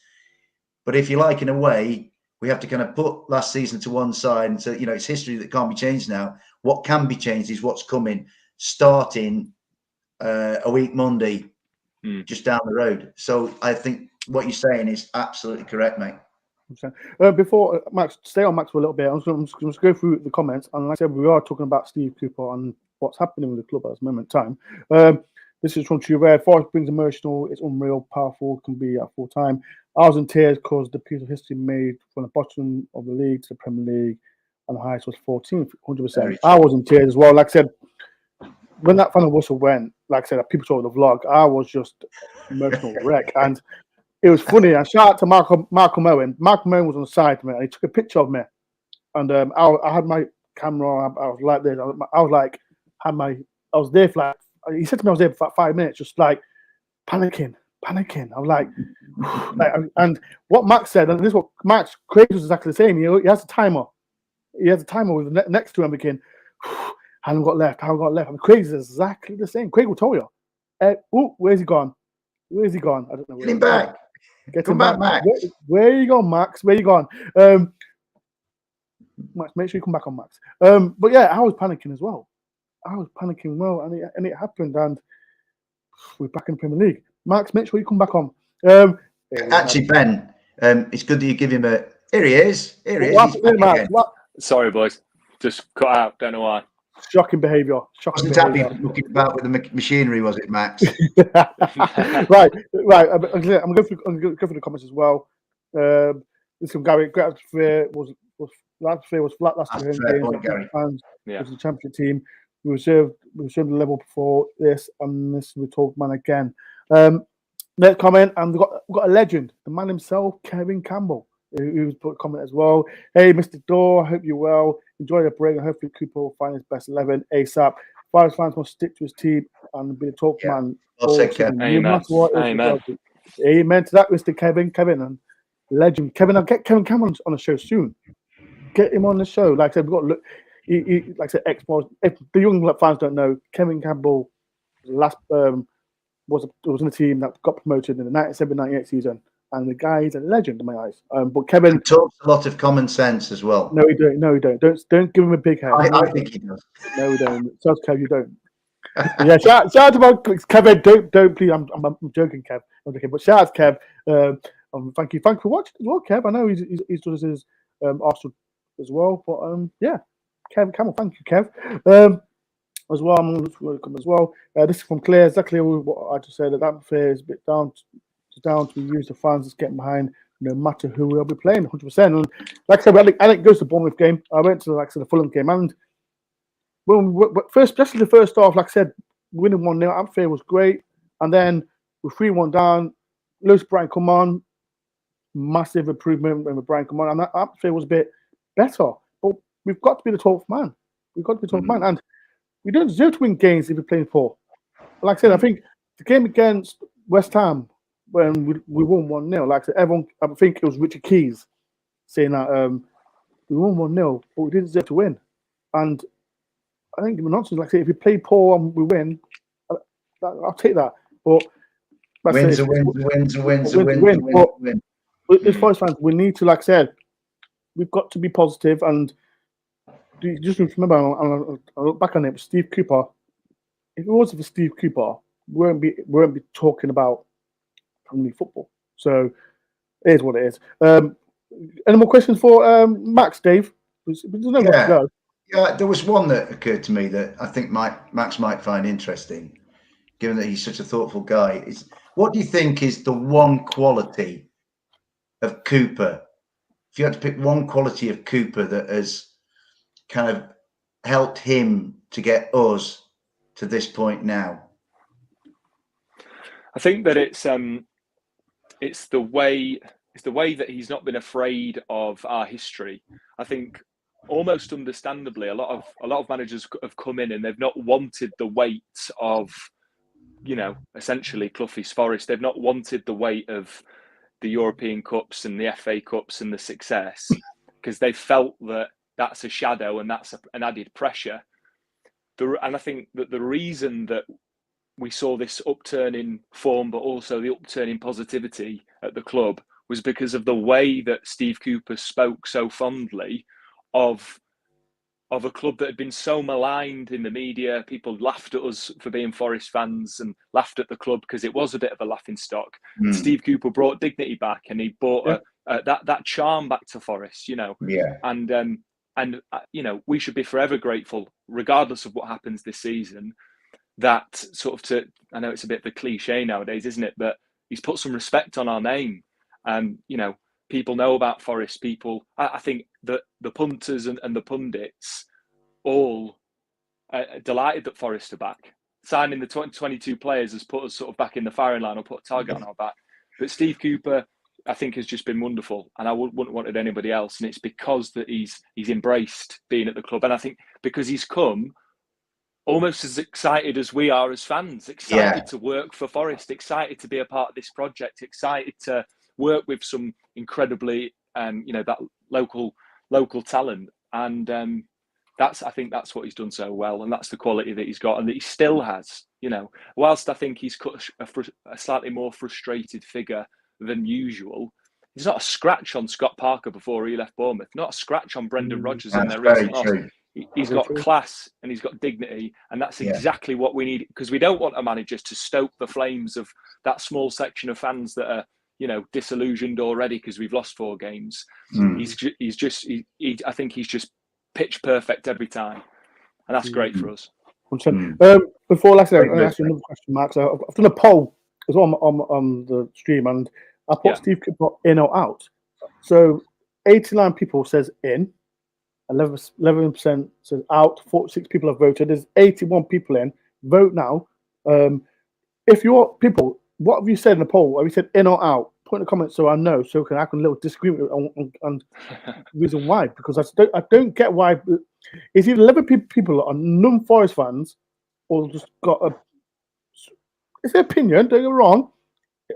Speaker 2: But if you like, in a way, we have to kind of put last season to one side and say, it's history that can't be changed now. What can be changed is what's coming, starting a week Monday, just down the road. So I think what you're saying is absolutely correct, mate.
Speaker 1: Before Max, stay on Max for a little bit. I'm just going to go through the comments. And like I said, we are talking about Steve Cooper and what's happening with the club at this moment in time. This is from True Rare. Forest brings emotional. It's unreal, powerful, can be at full time. I was in tears because the piece of history made from the bottom of the league to the Premier League, and the highest was 14th, 100%. I was in tears as well. Like I said, when that final whistle went, like I said, people saw the vlog, I was just emotional wreck. And it was funny. And shout out to Malcolm Owen. Malcolm Owen was on the side of me, and he took a picture of me. And I had my camera. I was like this. I was there for like. He said to me, I was there for like 5 minutes, just like panicking. I was like, and what Max said, and this is what Max Craig was exactly the same. He has a timer. He has a timer with next to him. Begin. Haven't got left. And Craig is exactly the same. Craig will tell you. Where's he gone? I don't know.
Speaker 2: Get him back.
Speaker 1: Get him back, Max. Where you going, Max? Where you gone? Max, make sure you come back on Max. But yeah, I was panicking as well. And it happened, and we're back in the Premier League. Max, make sure you come back on.
Speaker 2: Actually, Ben, it's good that you give him a. Here he is.
Speaker 1: Max,
Speaker 4: sorry, boys. Just cut out. Don't know why.
Speaker 1: Shocking behaviour.
Speaker 2: Wasn't happy looking about with the machinery, was it, Max?
Speaker 1: right. I'm going to go through the comments as well. This from Gary. Great atmosphere was flat last year. Fans was the championship team. We reserved the level before this, and this we talk man again. Next comment, and we've got a legend, the man himself, Kevin Campbell, who's put a comment as well. Hey, Mr. Dore, I hope you're well. Enjoy the break, and hopefully Cooper will find his best 11 ASAP. Forest fans must stick to his team and be a talk man.
Speaker 4: Amen.
Speaker 1: Amen to that, Mr. Kevin, and legend. Kevin, I'll get Kevin Campbell on the show soon. Get him on the show. Like I said, we've got to look. Like I said, if the young fans don't know, Kevin Campbell was in a team that got promoted in the 97-98 season, and the guy is a legend in my eyes. But Kevin
Speaker 2: talks a lot of common sense as well.
Speaker 1: No, he don't. Don't give him a big head.
Speaker 2: I think he does.
Speaker 1: No, we don't. So, Kev, you don't. Yeah, shout out to my Kevin. Don't please. I'm joking, Kev. I'm joking. But shout out to Kev. Thank you for watching as well, Kev. I know he's doing his Arsenal as well. But yeah. Kevin Campbell, thank you, Kev. As well, I'm welcome as well. This is from Claire. Exactly what I just said. That atmosphere is a bit down to use the fans just getting behind, no matter who we'll be playing, 100%. And like I said, I think it goes to the Bournemouth game. I went to the Fulham game, and especially the first half, like I said, winning 1-0, atmosphere was great. And then with 3-1 down, Lewis Brian come on, massive improvement when Brian come on, and that atmosphere was a bit better. But we've got to be the 12th man. And we don't deserve to win games if we're playing poor. Like I said, I think the game against West Ham when we won 1-0, like I said, everyone, I think it was Richard Keys saying that we won 1-0, but we didn't deserve to win. And I think we're nonsense. Like I say, if we play poor and we win, I'll take that. But
Speaker 2: wins.
Speaker 1: But as Forest fans, we need to, like I said, we've got to be positive. And just remember, I look back on it, Steve Cooper. If it wasn't for Steve Cooper, we won't be talking about Premier League football. So it is what it is. Any more questions for Max, Dave? There's no way to go.
Speaker 2: Yeah, there was one that occurred to me that I think Max might find interesting, given that he's such a thoughtful guy. What do you think is the one quality of Cooper? If you had to pick one quality of Cooper that has kind of helped him to get us to this point now?
Speaker 4: I think that it's the way that he's not been afraid of our history. I think almost understandably, a lot of managers have come in and they've not wanted the weight of, essentially Cloughie's Forest. They've not wanted the weight of the European Cups and the FA Cups and the success, because they felt that that's a shadow and that's an added pressure. And I think that the reason that we saw this upturn in form, but also the upturn in positivity at the club, was because of the way that Steve Cooper spoke so fondly of a club that had been so maligned in the media. People laughed at us for being Forest fans and laughed at the club because it was a bit of a laughing stock. And Steve Cooper brought dignity back, and he brought that charm back to Forest, And we should be forever grateful, regardless of what happens this season, that sort of I know it's a bit of a cliche nowadays, isn't it? But he's put some respect on our name. People know about Forest. I think that the punters and the pundits all delighted that Forest are back. Signing the 22 players has put us sort of back in the firing line, or put a target on our back. But Steve Cooper, I think, has just been wonderful, and I wouldn't want it anybody else. And it's because that he's embraced being at the club, and I think because he's come almost as excited as we are as fans, excited to work for Forest, excited to be a part of this project, excited to work with some incredibly, that local talent. And I think that's what he's done so well. And that's the quality that he's got and that he still has, whilst I think he's cut a slightly more frustrated figure than usual. There's not a scratch on Scott Parker before he left Bournemouth, not a scratch on Brendan Rodgers in their recent loss. He's got class and he's got dignity, and that's exactly what we need, because we don't want a manager to stoke the flames of that small section of fans that are, disillusioned already because we've lost 4 games. I think he's just pitch perfect every time, and that's great for us.
Speaker 1: Before last night, I asked you another question, Mark. So I've done a poll as well on the stream, and I put Steve Cooper in or out. So 89 people says in. 11% says out. 46 people have voted. There's 81 people in. Vote now. If you're people, what have you said in the poll? Have you said in or out? Put in the comments so I know, so I can little disagreement on reason why. Because I don't get why. It's either 11 people are non-Forest fans, or just got it's their opinion. Don't get me wrong.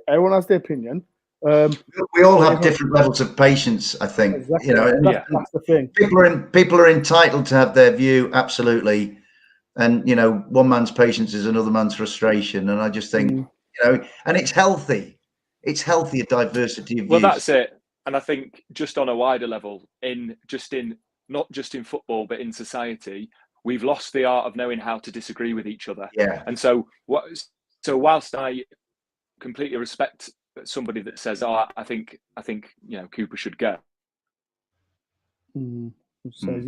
Speaker 1: Everyone has their opinion.
Speaker 2: We all have different levels of patience, I think.
Speaker 1: Exactly. That's the thing.
Speaker 2: People are entitled to have their view, absolutely. And one man's patience is another man's frustration. And I just think, and it's healthy. It's healthy, a diversity of views.
Speaker 4: Well, that's it. And I think just on a wider level, not just in football, but in society, we've lost the art of knowing how to disagree with each other.
Speaker 2: Yeah.
Speaker 4: And so whilst I completely respect somebody that says, "Oh, I think Cooper should go."
Speaker 1: So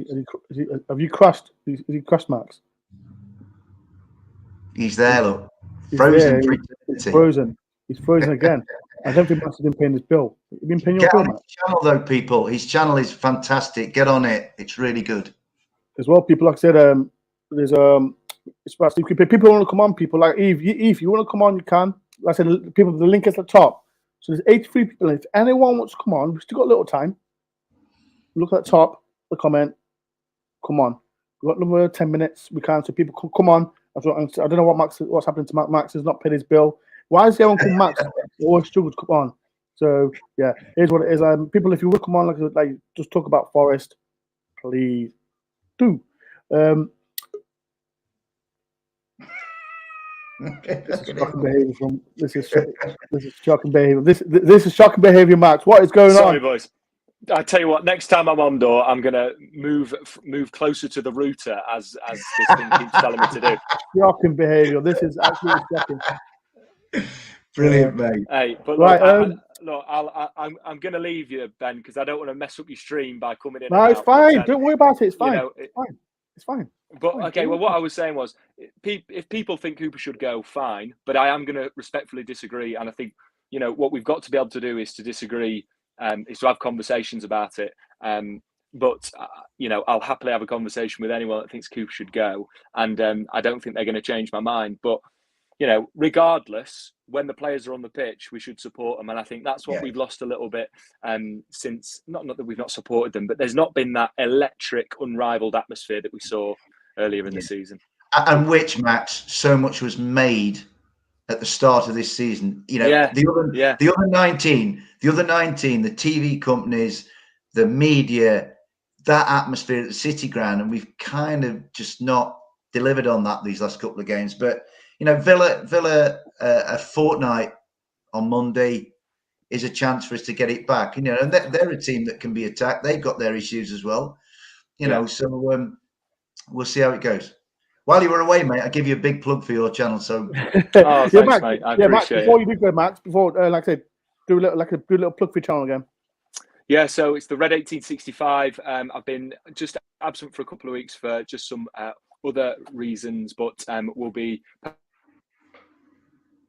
Speaker 1: have you crushed? Is he crushed, Max?
Speaker 2: He's there. Look, frozen.
Speaker 1: He's frozen. He's frozen again. I don't think Max has been paying his bill. You've been paying your bill, Max?
Speaker 2: Channel though, people. His channel is fantastic. Get on it. It's really good.
Speaker 1: As well, people, like I said, there's it's about Steve Cooper. People want to come on. People like Eve, you want to come on, you can. Like I said, people, the link is at the top. So there's 83 people. If anyone wants to come on, we've still got a little time. Look at the top, the comment. Come on. We've got another 10 minutes. We can. So people come on. I don't know what's happening to Max. Max has not paid his bill. Why is everyone called Max? They always struggle to come on. So yeah, here's what it is. People, if you will come on, like just talk about Forest, please do. This is shocking behaviour. This is shocking behaviour. This is shocking behaviour, Max. What is going on?
Speaker 4: Sorry, boys. I tell you what. Next time I'm on Door, I'm gonna move closer to the router as this thing keeps telling me to do.
Speaker 1: Shocking behaviour. This is absolutely shocking.
Speaker 2: Brilliant, mate.
Speaker 4: Hey, but
Speaker 1: right,
Speaker 4: look, I'm gonna leave you, Ben, because I don't want to mess up your stream by coming in.
Speaker 1: No, it's fine. Don't worry about it. It's fine. It's fine. It's fine.
Speaker 4: But okay, well, what I was saying was, if people think Cooper should go, fine. But I am going to respectfully disagree, and I think what we've got to be able to do is to disagree, is to have conversations about it. But I'll happily have a conversation with anyone that thinks Cooper should go, and I don't think they're going to change my mind. But regardless, when the players are on the pitch, we should support them. And I think that's what we've lost a little bit since, not that we've not supported them, but there's not been that electric, unrivaled atmosphere that we saw earlier in the season.
Speaker 2: And which, Max, so much was made at the start of this season. You know, the other 19, the TV companies, the media, that atmosphere at the City Ground, and we've kind of just not delivered on that these last couple of games. But you know, Villa, a fortnight on Monday is a chance for us to get it back. You know, and they're a team that can be attacked. They've got their issues as well. You know, so we'll see how it goes. While you were away, mate, I give you a big plug for your channel. So,
Speaker 4: thanks, Max, mate. I appreciate
Speaker 1: Max, before you do go, Max, like I said, do a little plug for your channel again.
Speaker 4: Yeah, so it's the Red 1865. I've been just absent for a couple of weeks for just some other reasons, but we'll be.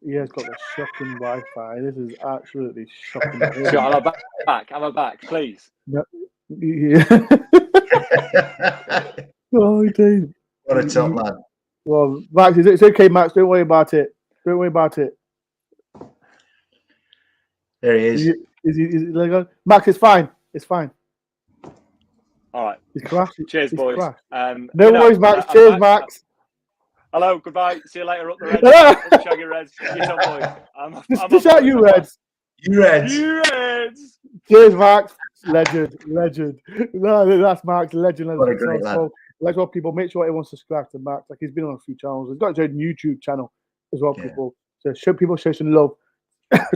Speaker 1: Yeah, it's got the shocking Wi-Fi. This is absolutely shocking.
Speaker 4: So I'm back, please.
Speaker 1: No, yeah. Oh, Dave.
Speaker 2: What a top lad.
Speaker 1: Well, Max, it's okay, Max. Don't worry about it. Don't worry about it.
Speaker 2: There he is.
Speaker 1: Is he like, Max, it's fine. It's fine.
Speaker 4: All right.
Speaker 1: He's crashed.
Speaker 4: Cheers, boys.
Speaker 1: No worries, Max. Cheers, Max.
Speaker 4: Hello, goodbye. See you later up the Reds. Shaggy Reds. Get on, boys. I'm
Speaker 1: just out you, Reds.
Speaker 2: You Reds.
Speaker 4: You Reds.
Speaker 1: Cheers, Max. Legend. No, that's Max. Legend.
Speaker 2: What a great lad.
Speaker 1: So, let's all people make sure everyone subscribe to Max. Like, he's been on a few channels. He's got his own YouTube channel as well, people. So show some love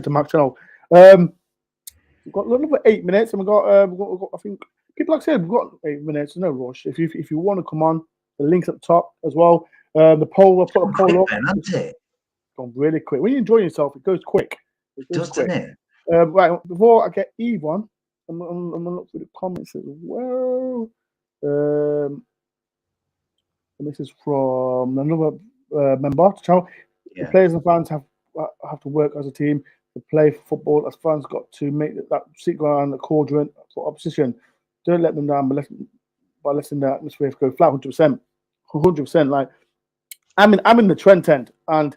Speaker 1: to Max channel. We've got another 8 minutes, and we've got I think people, like I said, we've got 8 minutes. No rush. If you want to come on, the link's at the top as well. The poll, I'll put a poll up.
Speaker 2: It's
Speaker 1: gone really quick. When you enjoy yourself, it goes quick.
Speaker 2: Doesn't it?
Speaker 1: Right, before I get Eve on, I'm gonna look through the comments as well. And this is from another member. The players and fans have to work as a team to play football. As fans, got to make that seat ground the quadrant for opposition. Don't let them down by letting the atmosphere go flat. 100%. Like I'm in the Trent end, and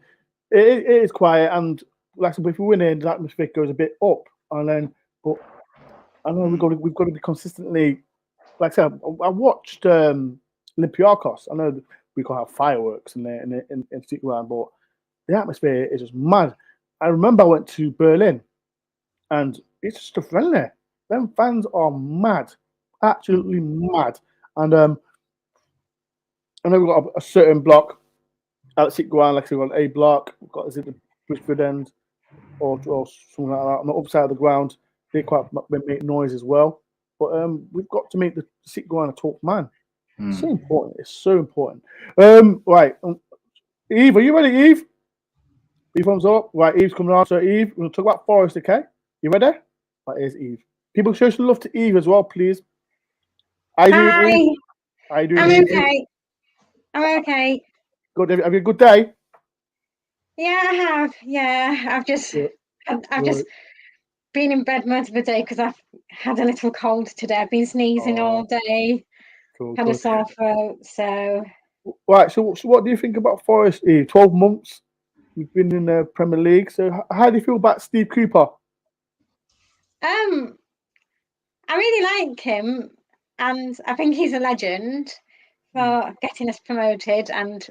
Speaker 1: it is quiet. And like if we win in, the atmosphere goes a bit up, and then but I know we've got to be consistently. Like I said, I watched Olympiacos. I know we can't have fireworks in City Ground, but the atmosphere is just mad. I remember I went to Berlin, and it's just a friendly. Them fans are mad, absolutely mad. And I know we've got a certain block at City Ground, like we've got A block. We've got the Bridgeford end or something like that. On the upside of the ground, they quite make noise as well. But we've got to make the City Ground a talk man. It's so important. It's so important. Right. Eve, are you ready, Eve? Eve, thumbs up. Right, Eve's coming on. So, Eve, we're going to talk about Forest, okay? You ready? That is Eve. People show some love to Eve as well, please.
Speaker 5: Hi.
Speaker 1: How you doing?
Speaker 5: I'm okay. I'm okay.
Speaker 1: Good. Have you had a good day?
Speaker 5: Yeah, I have. Yeah, I've just been in bed most of the day because I've had a little cold today. I've been sneezing all day. Had a sore throat. So.
Speaker 1: Right. So what do you think about Forest, Eve? 12 months. You've been in the Premier League. So how do you feel about Steve Cooper?
Speaker 5: I really like him, and I think he's a legend for getting us promoted, and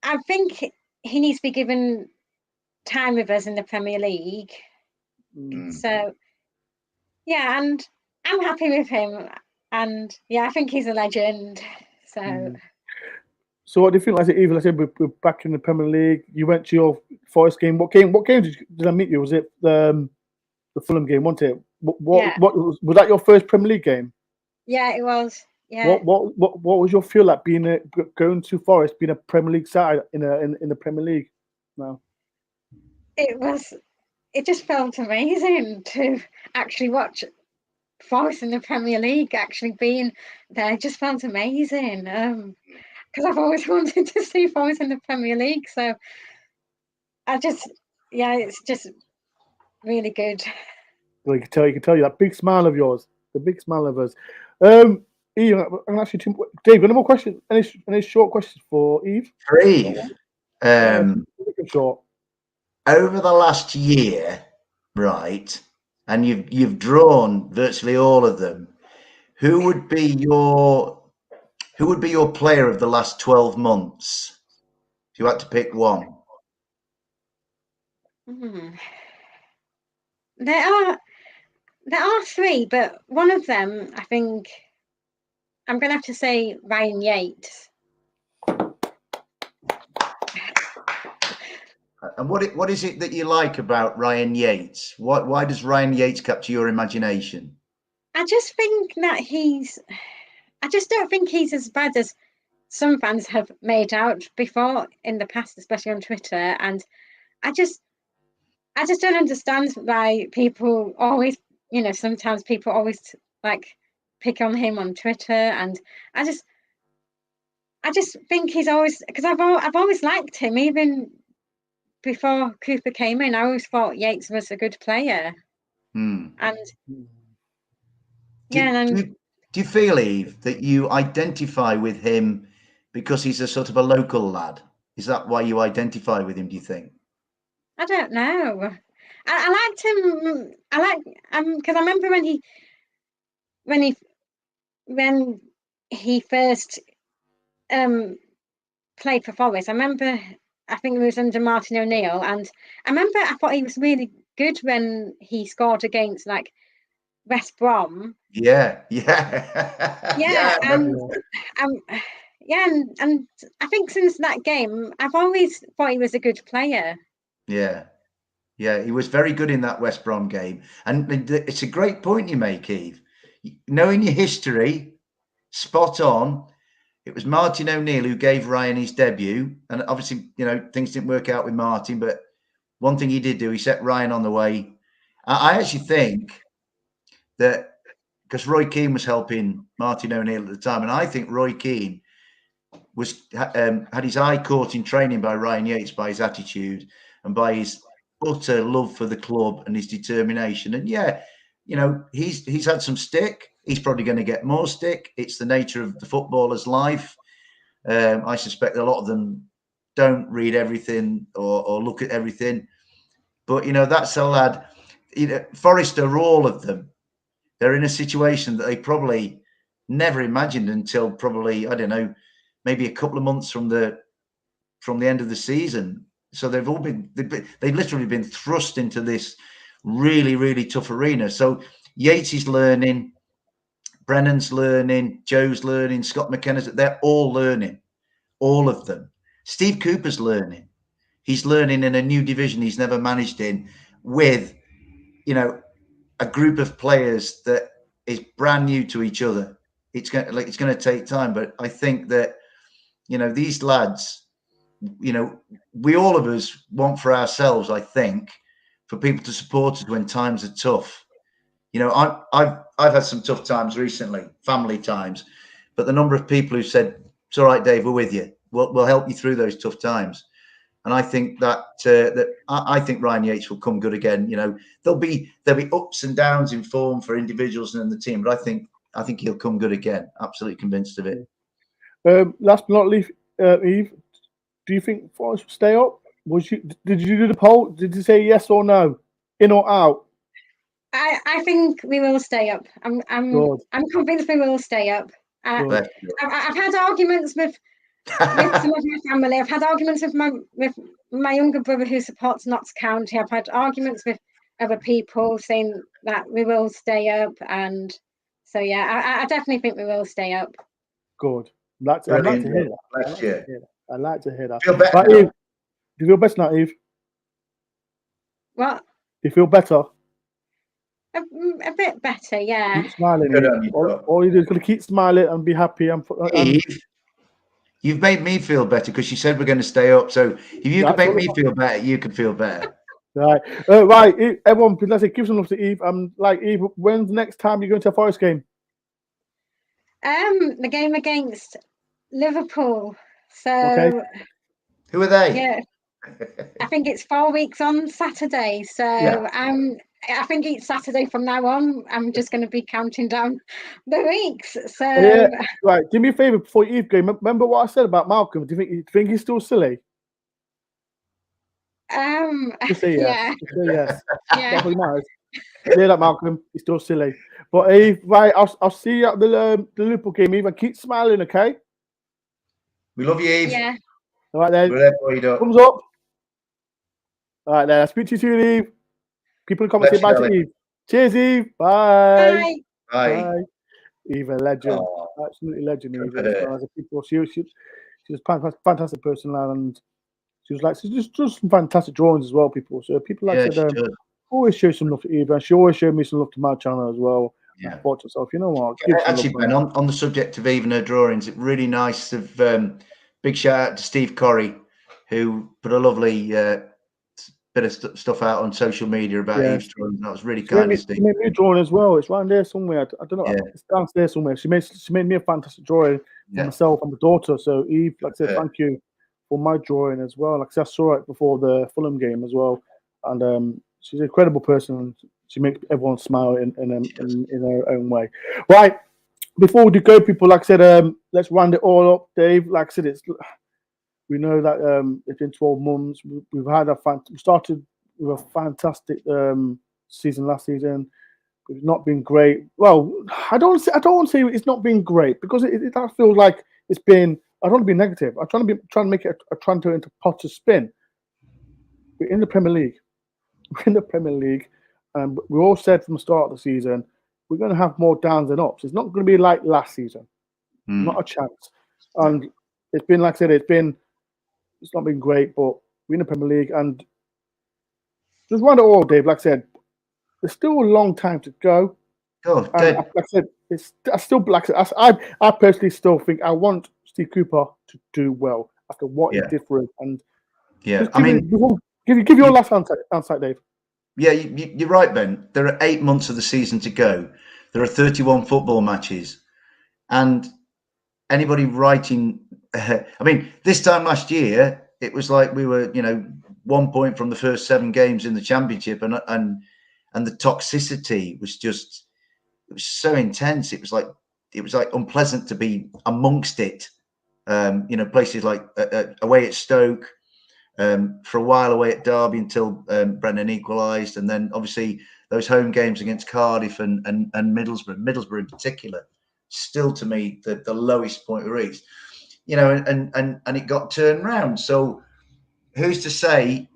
Speaker 5: I think he needs to be given time with us in the Premier League. So yeah, and I'm happy with him, and yeah, I think he's a legend.
Speaker 1: So what do you think? Like I said, we're back in the Premier League. You went to your Forest game. What game did I meet you? Was it the Fulham game? Wasn't it? What was that? Your first Premier League game?
Speaker 5: Yeah, it was. Yeah.
Speaker 1: What was your feel like going to Forest, being a Premier League side in the Premier League? No.
Speaker 5: It just felt amazing to actually watch Forest in the Premier League. Actually being there just felt amazing. Because I've always wanted to see Forest in the Premier League. So it's just really good.
Speaker 1: Well, you can tell you that big smile of yours, the big smile of us. Eve, I'm actually Dave. Any more questions? Any short questions for Eve?
Speaker 2: For Eve.
Speaker 1: Short.
Speaker 2: Over the last year, right, and you've drawn virtually all of them. Who would be your player of the last 12 months? If you had to pick one.
Speaker 5: There are three, but one of them, I think, I'm going to have to say Ryan Yates.
Speaker 2: And what is it that you like about Ryan Yates? Why does Ryan Yates capture your imagination?
Speaker 5: I just think that I just don't think he's as bad as some fans have made out before in the past, especially on Twitter. And I just don't understand why people always, sometimes people always like pick on him on Twitter. And I just think he's always, because I've always liked him, even before Cooper came in. I always thought Yates was a good player. And
Speaker 2: do you feel, Eve, that you identify with him because he's a sort of a local lad? Is that why you identify with him, do you think?
Speaker 5: I don't know. I liked him. Because I remember when he first played for Forest. I think it was under Martin O'Neill, and I thought he was really good when he scored against like West Brom.
Speaker 2: Yeah.
Speaker 5: And I think since that game, I've always thought he was a good player.
Speaker 2: Yeah, he was very good in that West Brom game. And it's a great point you make, Eve. Knowing your history, spot on. It was Martin O'Neill who gave Ryan his debut. And obviously, things didn't work out with Martin. But one thing he did do, he set Ryan on the way. I actually think that because Roy Keane was helping Martin O'Neill at the time. And I think Roy Keane had his eye caught in training by Ryan Yates, by his attitude and by his utter love for the club and his determination. And he's had some stick. He's probably going to get more stick. It's the nature of the footballer's life. I suspect a lot of them don't read everything or look at everything. But, that's a lad. Forest are all of them. They're in a situation that they probably never imagined until probably, I don't know, maybe a couple of months from the end of the season. So they've literally been thrust into this really, really tough arena. So Yates is learning, Brennan's learning, Joe's learning, Scott McKenna's, they're all learning, all of them. Steve Cooper's learning. He's learning in a new division he's never managed in with, a group of players that is brand new to each other. It's going to take time, but I think that, these lads, we all of us want for ourselves, I think, for people to support us when times are tough. I've had some tough times recently, family times, but the number of people who said, "It's all right, Dave, we're with you. We'll help you through those tough times." And I think I think Ryan Yates will come good again. There'll be ups and downs in form for individuals and the team, but I think he'll come good again. Absolutely convinced of it.
Speaker 1: Last but not least, Eve, do you think Forest will stay up? Did you do the poll? Did you say yes or no, in or out?
Speaker 5: I think we will stay up. I'm convinced we will stay up. I've had arguments with some of my family. I've had arguments with my younger brother who supports Notts County. I've had arguments with other people saying that we will stay up, and so I definitely think we will stay up.
Speaker 1: Good. I'd like to hear that. I'd like to hear that.
Speaker 2: Feel better
Speaker 1: Eve, do you feel better now, Eve?
Speaker 5: What?
Speaker 1: Do you feel better?
Speaker 5: A bit better, yeah.
Speaker 1: Keep smiling. All you do is got to keep smiling and be happy.
Speaker 2: Eve, you've made me feel better because you said we're going to stay up. So if you can make me feel better, you can feel better.
Speaker 1: Right. Right. Everyone, let's say, give some love to Eve. Eve, when's the next time you're going to a Forest game?
Speaker 5: The game against Liverpool. So
Speaker 1: okay.
Speaker 2: Who are they?
Speaker 5: Yeah, I think it's 4 weeks on Saturday. So I think each Saturday from now on, I'm just going to be counting down the weeks. So
Speaker 1: right. Do me a favour before Eve game. Remember what I said about Malcolm? Do you think he's still silly? Just say yes.
Speaker 5: Yeah.
Speaker 1: Just say yes.
Speaker 5: Yeah.
Speaker 1: That's what matters. Yeah, that Malcolm. He's still silly. But Eve, right, I'll see you at the Liverpool game, Eve, and keep smiling, okay?
Speaker 2: We love you, Eve.
Speaker 5: Yeah.
Speaker 1: All right then.
Speaker 2: We're there for you, Doc.
Speaker 1: Thumbs up. All right then. I'll speak to you soon, Eve. People in the comments say bye to Eve. Cheers, Eve. Bye.
Speaker 5: Bye.
Speaker 2: Bye.
Speaker 1: Eve, a legend.
Speaker 2: Oh,
Speaker 1: Absolutely legend, Eve.
Speaker 2: good for her.
Speaker 1: As a people, she was a fantastic person, and she's just some fantastic drawings as well, people. So people like
Speaker 2: Yeah,
Speaker 1: said,
Speaker 2: she does.
Speaker 1: always show some love to Eve, and she always showed me some love to my channel as well.
Speaker 2: Yeah.
Speaker 1: I thought to myself, you know what? Give some
Speaker 2: Actually,
Speaker 1: love,
Speaker 2: Ben, on the subject of Eve and her drawings, it's really nice of big shout out to Steve Corrie, who put a lovely bit of stuff out on social media about Eve's drawings. That was really kind of Steve.
Speaker 1: She made me a drawing as well. It's around there somewhere. I don't know.
Speaker 2: Yeah.
Speaker 1: It's downstairs somewhere. She made me a fantastic drawing for myself and my daughter. So Eve, like I said, thank you for my drawing as well. Like I said, I saw it before the Fulham game as well, and she's an incredible person. She makes everyone smile in her own way. Right. Before we do go, people, like I said, let's round it all up, Dave. Like I said, we know that it's been 12 months. We started with a fantastic season last season. It's not been great. Well, I don't want to say it's not been great, because it feels like it's been. I don't want to be negative. I'm trying to make it trying to into positive spin. We're in the Premier League. We're in the Premier League, and we all said from the start of the season we're going to have more downs than ups. It's not going to be like last season. Not a chance. And it's been, like I said, it's not been great, but we're in the Premier League, and just round it all, Dave. Like I said, there's still a long time to go.
Speaker 2: Oh,
Speaker 1: like I said, I personally still think I want Steve Cooper to do well after what he did for us. And give your last answer, Dave.
Speaker 2: Yeah, you're right, Ben. There are 8 months of the season to go. There are 31 football matches, and anybody writing, I mean, this time last year it was like we were, 1 point from the first 7 games in the Championship, and the toxicity was just, it was so intense. It was like unpleasant to be amongst it. Places like away at Stoke, for a while away at Derby until Brennan equalised, and then obviously those home games against Cardiff and Middlesbrough in particular, still to me the lowest point we reached. And it got turned round. So who's to say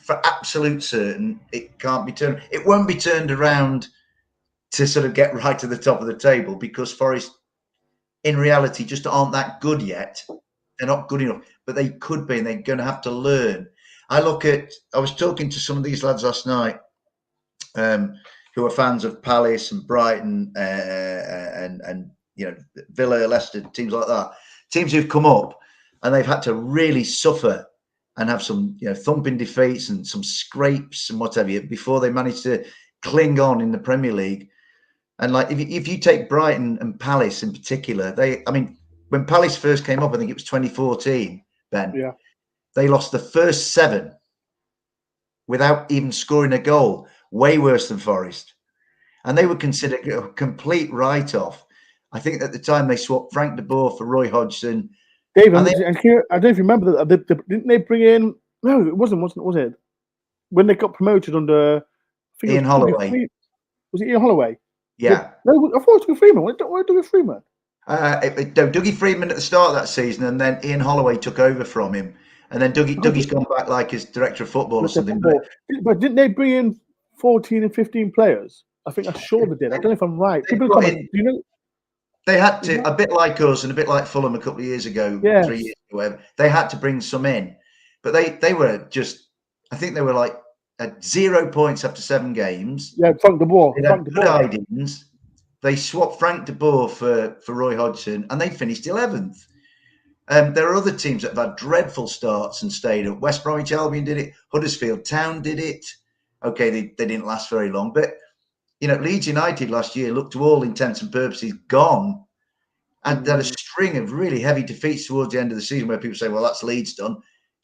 Speaker 2: for absolute certain it can't be turned? It won't be turned around to sort of get right to the top of the table, because Forest, in reality, just aren't that good yet. They're not good enough, but they could be, and they're going to have to learn. I was talking to some of these lads last night, who are fans of Palace and Brighton and Villa, Leicester, teams like that, teams who've come up and they've had to really suffer and have some thumping defeats and some scrapes and whatever before they manage to cling on in the Premier League. And like if you take Brighton and Palace in particular, when Palace first came up, I think it was 2014, Ben.
Speaker 1: Yeah.
Speaker 2: They lost the first 7 without even scoring a goal, way worse than Forest. And they were considered a complete write-off. I think at the time they swapped Frank de Boer for Roy Hodgson.
Speaker 1: Dave, I don't know if you remember that. Didn't they bring in? No, it wasn't. Was it? When they got promoted under
Speaker 2: Ian Holloway.
Speaker 1: Was it Ian Holloway?
Speaker 2: Yeah.
Speaker 1: No, I thought it was Dougie Freeman. Why Dougie Freeman?
Speaker 2: Dougie Freeman at the start of that season, and then Ian Holloway took over from him, and then Dougie's gone back like as director of football or something.
Speaker 1: But didn't they bring in 14 and 15 players? I think I'm sure they did. I don't know if I'm right. People comment, do you know?
Speaker 2: They had to, a bit like us and a bit like Fulham a couple of years ago, 3 years ago, whatever. They had to bring some in, but they were just, I think they were like at 0 points after 7 games.
Speaker 1: Yeah, Frank de Boer.
Speaker 2: They had good ideas. They swapped Frank de Boer for Roy Hodgson, and they finished 11th. There are other teams that have had dreadful starts and stayed up. West Bromwich Albion did it. Huddersfield Town did it. Okay, they didn't last very long, but Leeds United last year looked to all intents and purposes gone, and they had a string of really heavy defeats towards the end of the season where people say, well, that's Leeds done,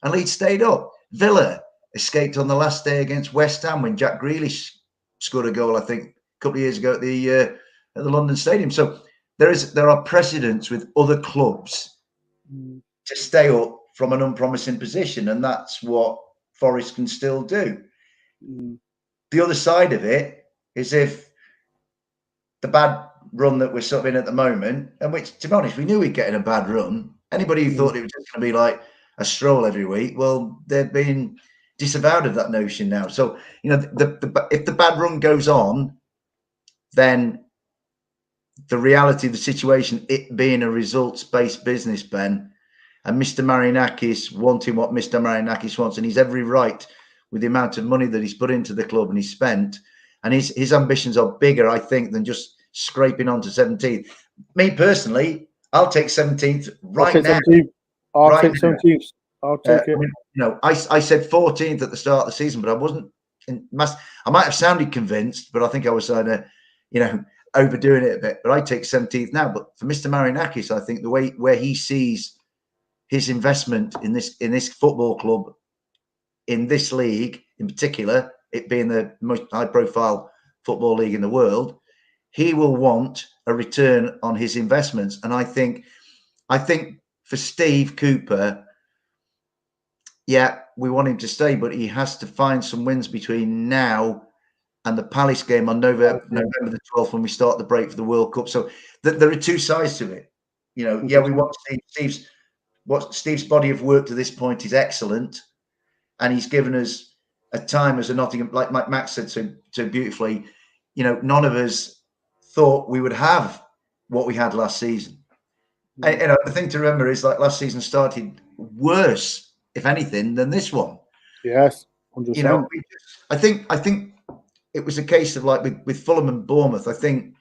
Speaker 2: and Leeds stayed up. Villa escaped on the last day against West Ham when Jack Grealish scored a goal, I think, a couple of years ago at the London Stadium. So there are precedents with other clubs to stay up from an unpromising position, and that's what Forest can still do. The other side of it is if the bad run that we're sort of in at the moment, and which, to be honest, we knew we'd get in a bad run. Anybody who thought it was just going to be like a stroll every week, well, they're being disavowed of that notion now. So, you know, if the bad run goes on, then the reality of the situation, it being a results-based business, Ben, and Mr. Marinakis wanting what Mr. Marinakis wants, and he's every right with the amount of money that he's put into the club and he's spent, and his ambitions are bigger, I think, than just scraping on to 17th. Me personally, I'll take 17th right now.
Speaker 1: I'll take 17th. I'll take it.
Speaker 2: You know, I said 14th at the start of the season, but I wasn't. I might have sounded convinced, but I think I was kind of, you know, overdoing it a bit. But I take 17th now. But for Mr. Marinakis, I think the way where he sees his investment in this football club, in this league in particular, it being the most high-profile football league in the world, he will want a return on his investments. And I think for Steve Cooper, yeah, we want him to stay, but he has to find some wins between now and the Palace game on November the 12th when we start the break for the World Cup. So there are two sides to it. You know, yeah, we want Steve's body of work to this point is excellent, and he's given us a time as a Nottingham, like Max said so beautifully. You know, none of us thought we would have what we had last season. And, you know, the thing to remember is like last season started worse, if anything, than this one.
Speaker 1: Yes, 100%.
Speaker 2: You know, I think it was a case of like with Fulham and Bournemouth. I think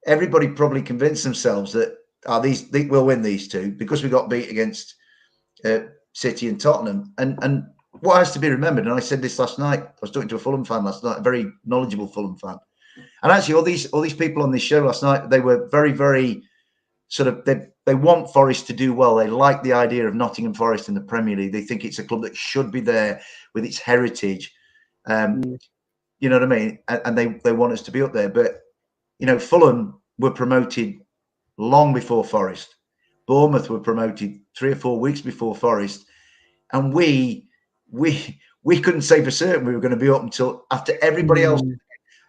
Speaker 2: everybody probably convinced themselves that we'll win these two because we got beat against City and Tottenham. And what has to be remembered, and I said this last night, I was talking to a Fulham fan last night, a very knowledgeable Fulham fan, and actually all these people on this show last night, they were very, very sort of they want Forest to do well. They like the idea of Nottingham Forest in the Premier League. They think it's a club that should be there with its heritage. You know what I mean? And they want us to be up there. But, you know, Fulham were promoted long before Forest. Bournemouth were promoted 3 or 4 weeks before Forest. And we couldn't say for certain we were going to be up until after everybody else.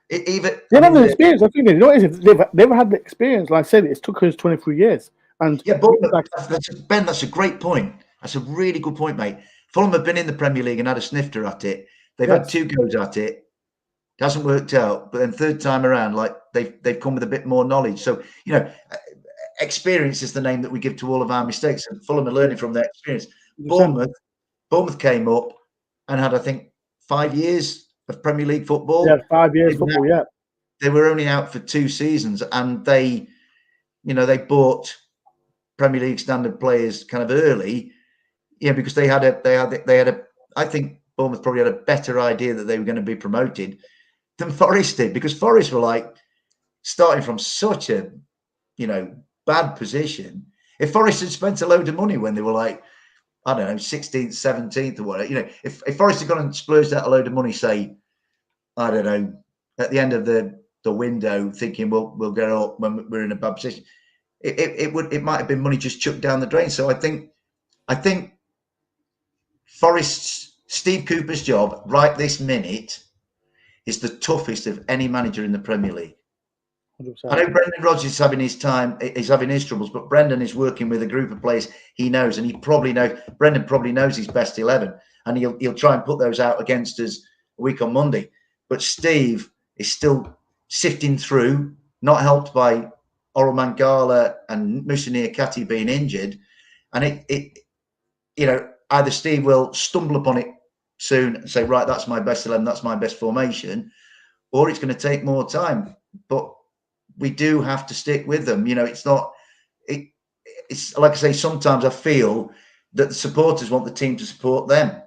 Speaker 2: They've
Speaker 1: had the experience. I think they've never had the experience. Like I said, it took us 23 years. And
Speaker 2: yeah, Ben, that's a great point. That's a really good point, mate. Fulham have been in the Premier League and had a snifter at it. They've had 2 goes at it. It hasn't worked out. But then third time around, like they've come with a bit more knowledge. So, you know, experience is the name that we give to all of our mistakes. And Fulham are learning from their experience. Bournemouth came up and had, I think, 5 years of Premier League football.
Speaker 1: Yeah, 5 years football, yeah.
Speaker 2: They were only out for 2 seasons, and they bought Premier League standard players kind of early, because they had a. I think Bournemouth probably had a better idea that they were going to be promoted than Forest did, because Forest were like starting from such a, bad position. If Forest had spent a load of money when they were like, I don't know, 16th, 17th or whatever, if Forest had gone and splurged out a load of money, say, I don't know, at the end of the window, thinking we'll get up when we're in a bad position, it might have been money just chucked down the drain. So I think Forest's Steve Cooper's job right this minute is the toughest of any manager in the Premier League. 100%. I know Brendan Rodgers is having his time, he's having his troubles, but Brendan is working with a group of players he knows, and Brendan probably knows his best 11, and he'll try and put those out against us a week on Monday. But Steve is still sifting through, not helped by Oral Mangala and Musa Niakate being injured, and either Steve will stumble upon it soon and say, right, that's my best 11, that's my best formation, or it's going to take more time. But we do have to stick with them. It's not. It's like I say. Sometimes I feel that the supporters want the team to support them.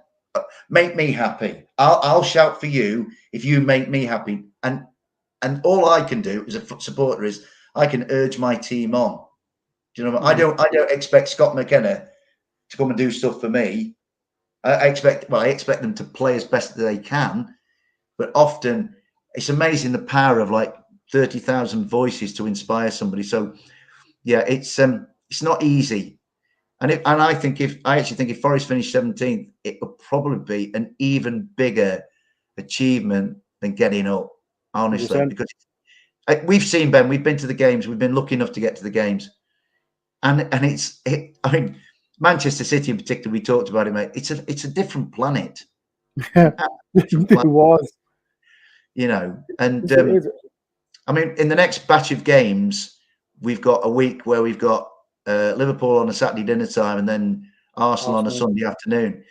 Speaker 2: Make me happy. I'll shout for you if you make me happy. And all I can do as a supporter is I can urge my team on. Do you know what I mean? I don't expect Scott McKenna to come and do stuff for me. I expect them to play as best as they can, but often it's amazing the power of like 30,000 voices to inspire somebody. So yeah, it's not easy. And I actually think if Forest finished 17th, it would probably be an even bigger achievement than getting up, honestly.
Speaker 1: 100%.
Speaker 2: Because we've seen, Ben, we've been to the games, we've been lucky enough to get to the games. And I mean, Manchester City in particular, we talked about it, mate. It's a different planet.
Speaker 1: Yeah, it was.
Speaker 2: You know, and I mean, in the next batch of games, we've got a week where we've got Liverpool on a Saturday dinner time and then Arsenal on a Sunday afternoon.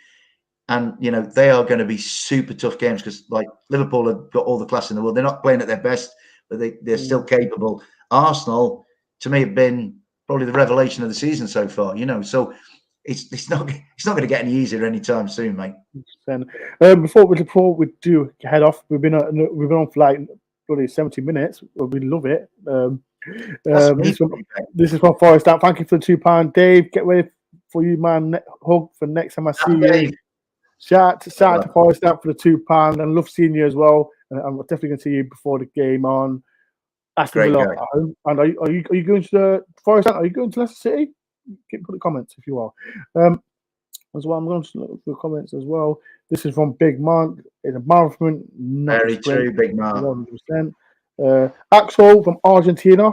Speaker 2: And, you know, they are going to be super tough games because, like, Liverpool have got all the class in the world. They're not playing at their best, but they're still capable. Arsenal, to me, have been probably the revelation of the season so far, you know. So it's not going to get any easier anytime soon, mate.
Speaker 1: Before we do head off, we've been on for like probably 70 minutes. We love it. This is from Forest out. Thank you for the £2, Dave. Get ready for you, man. Hug for next time I see you. Shout out to Forest out for the £2, and love seeing you as well. I'm definitely going to see you before the game on Aston Villa at home. And are you going to the Forest out? Are you going to Leicester City? Put the comments if you are. As well, I'm going to look for comments as well. This is from Big Man. It's a marathon.
Speaker 2: Very true, Big Man.
Speaker 1: 100%. Axel from Argentina.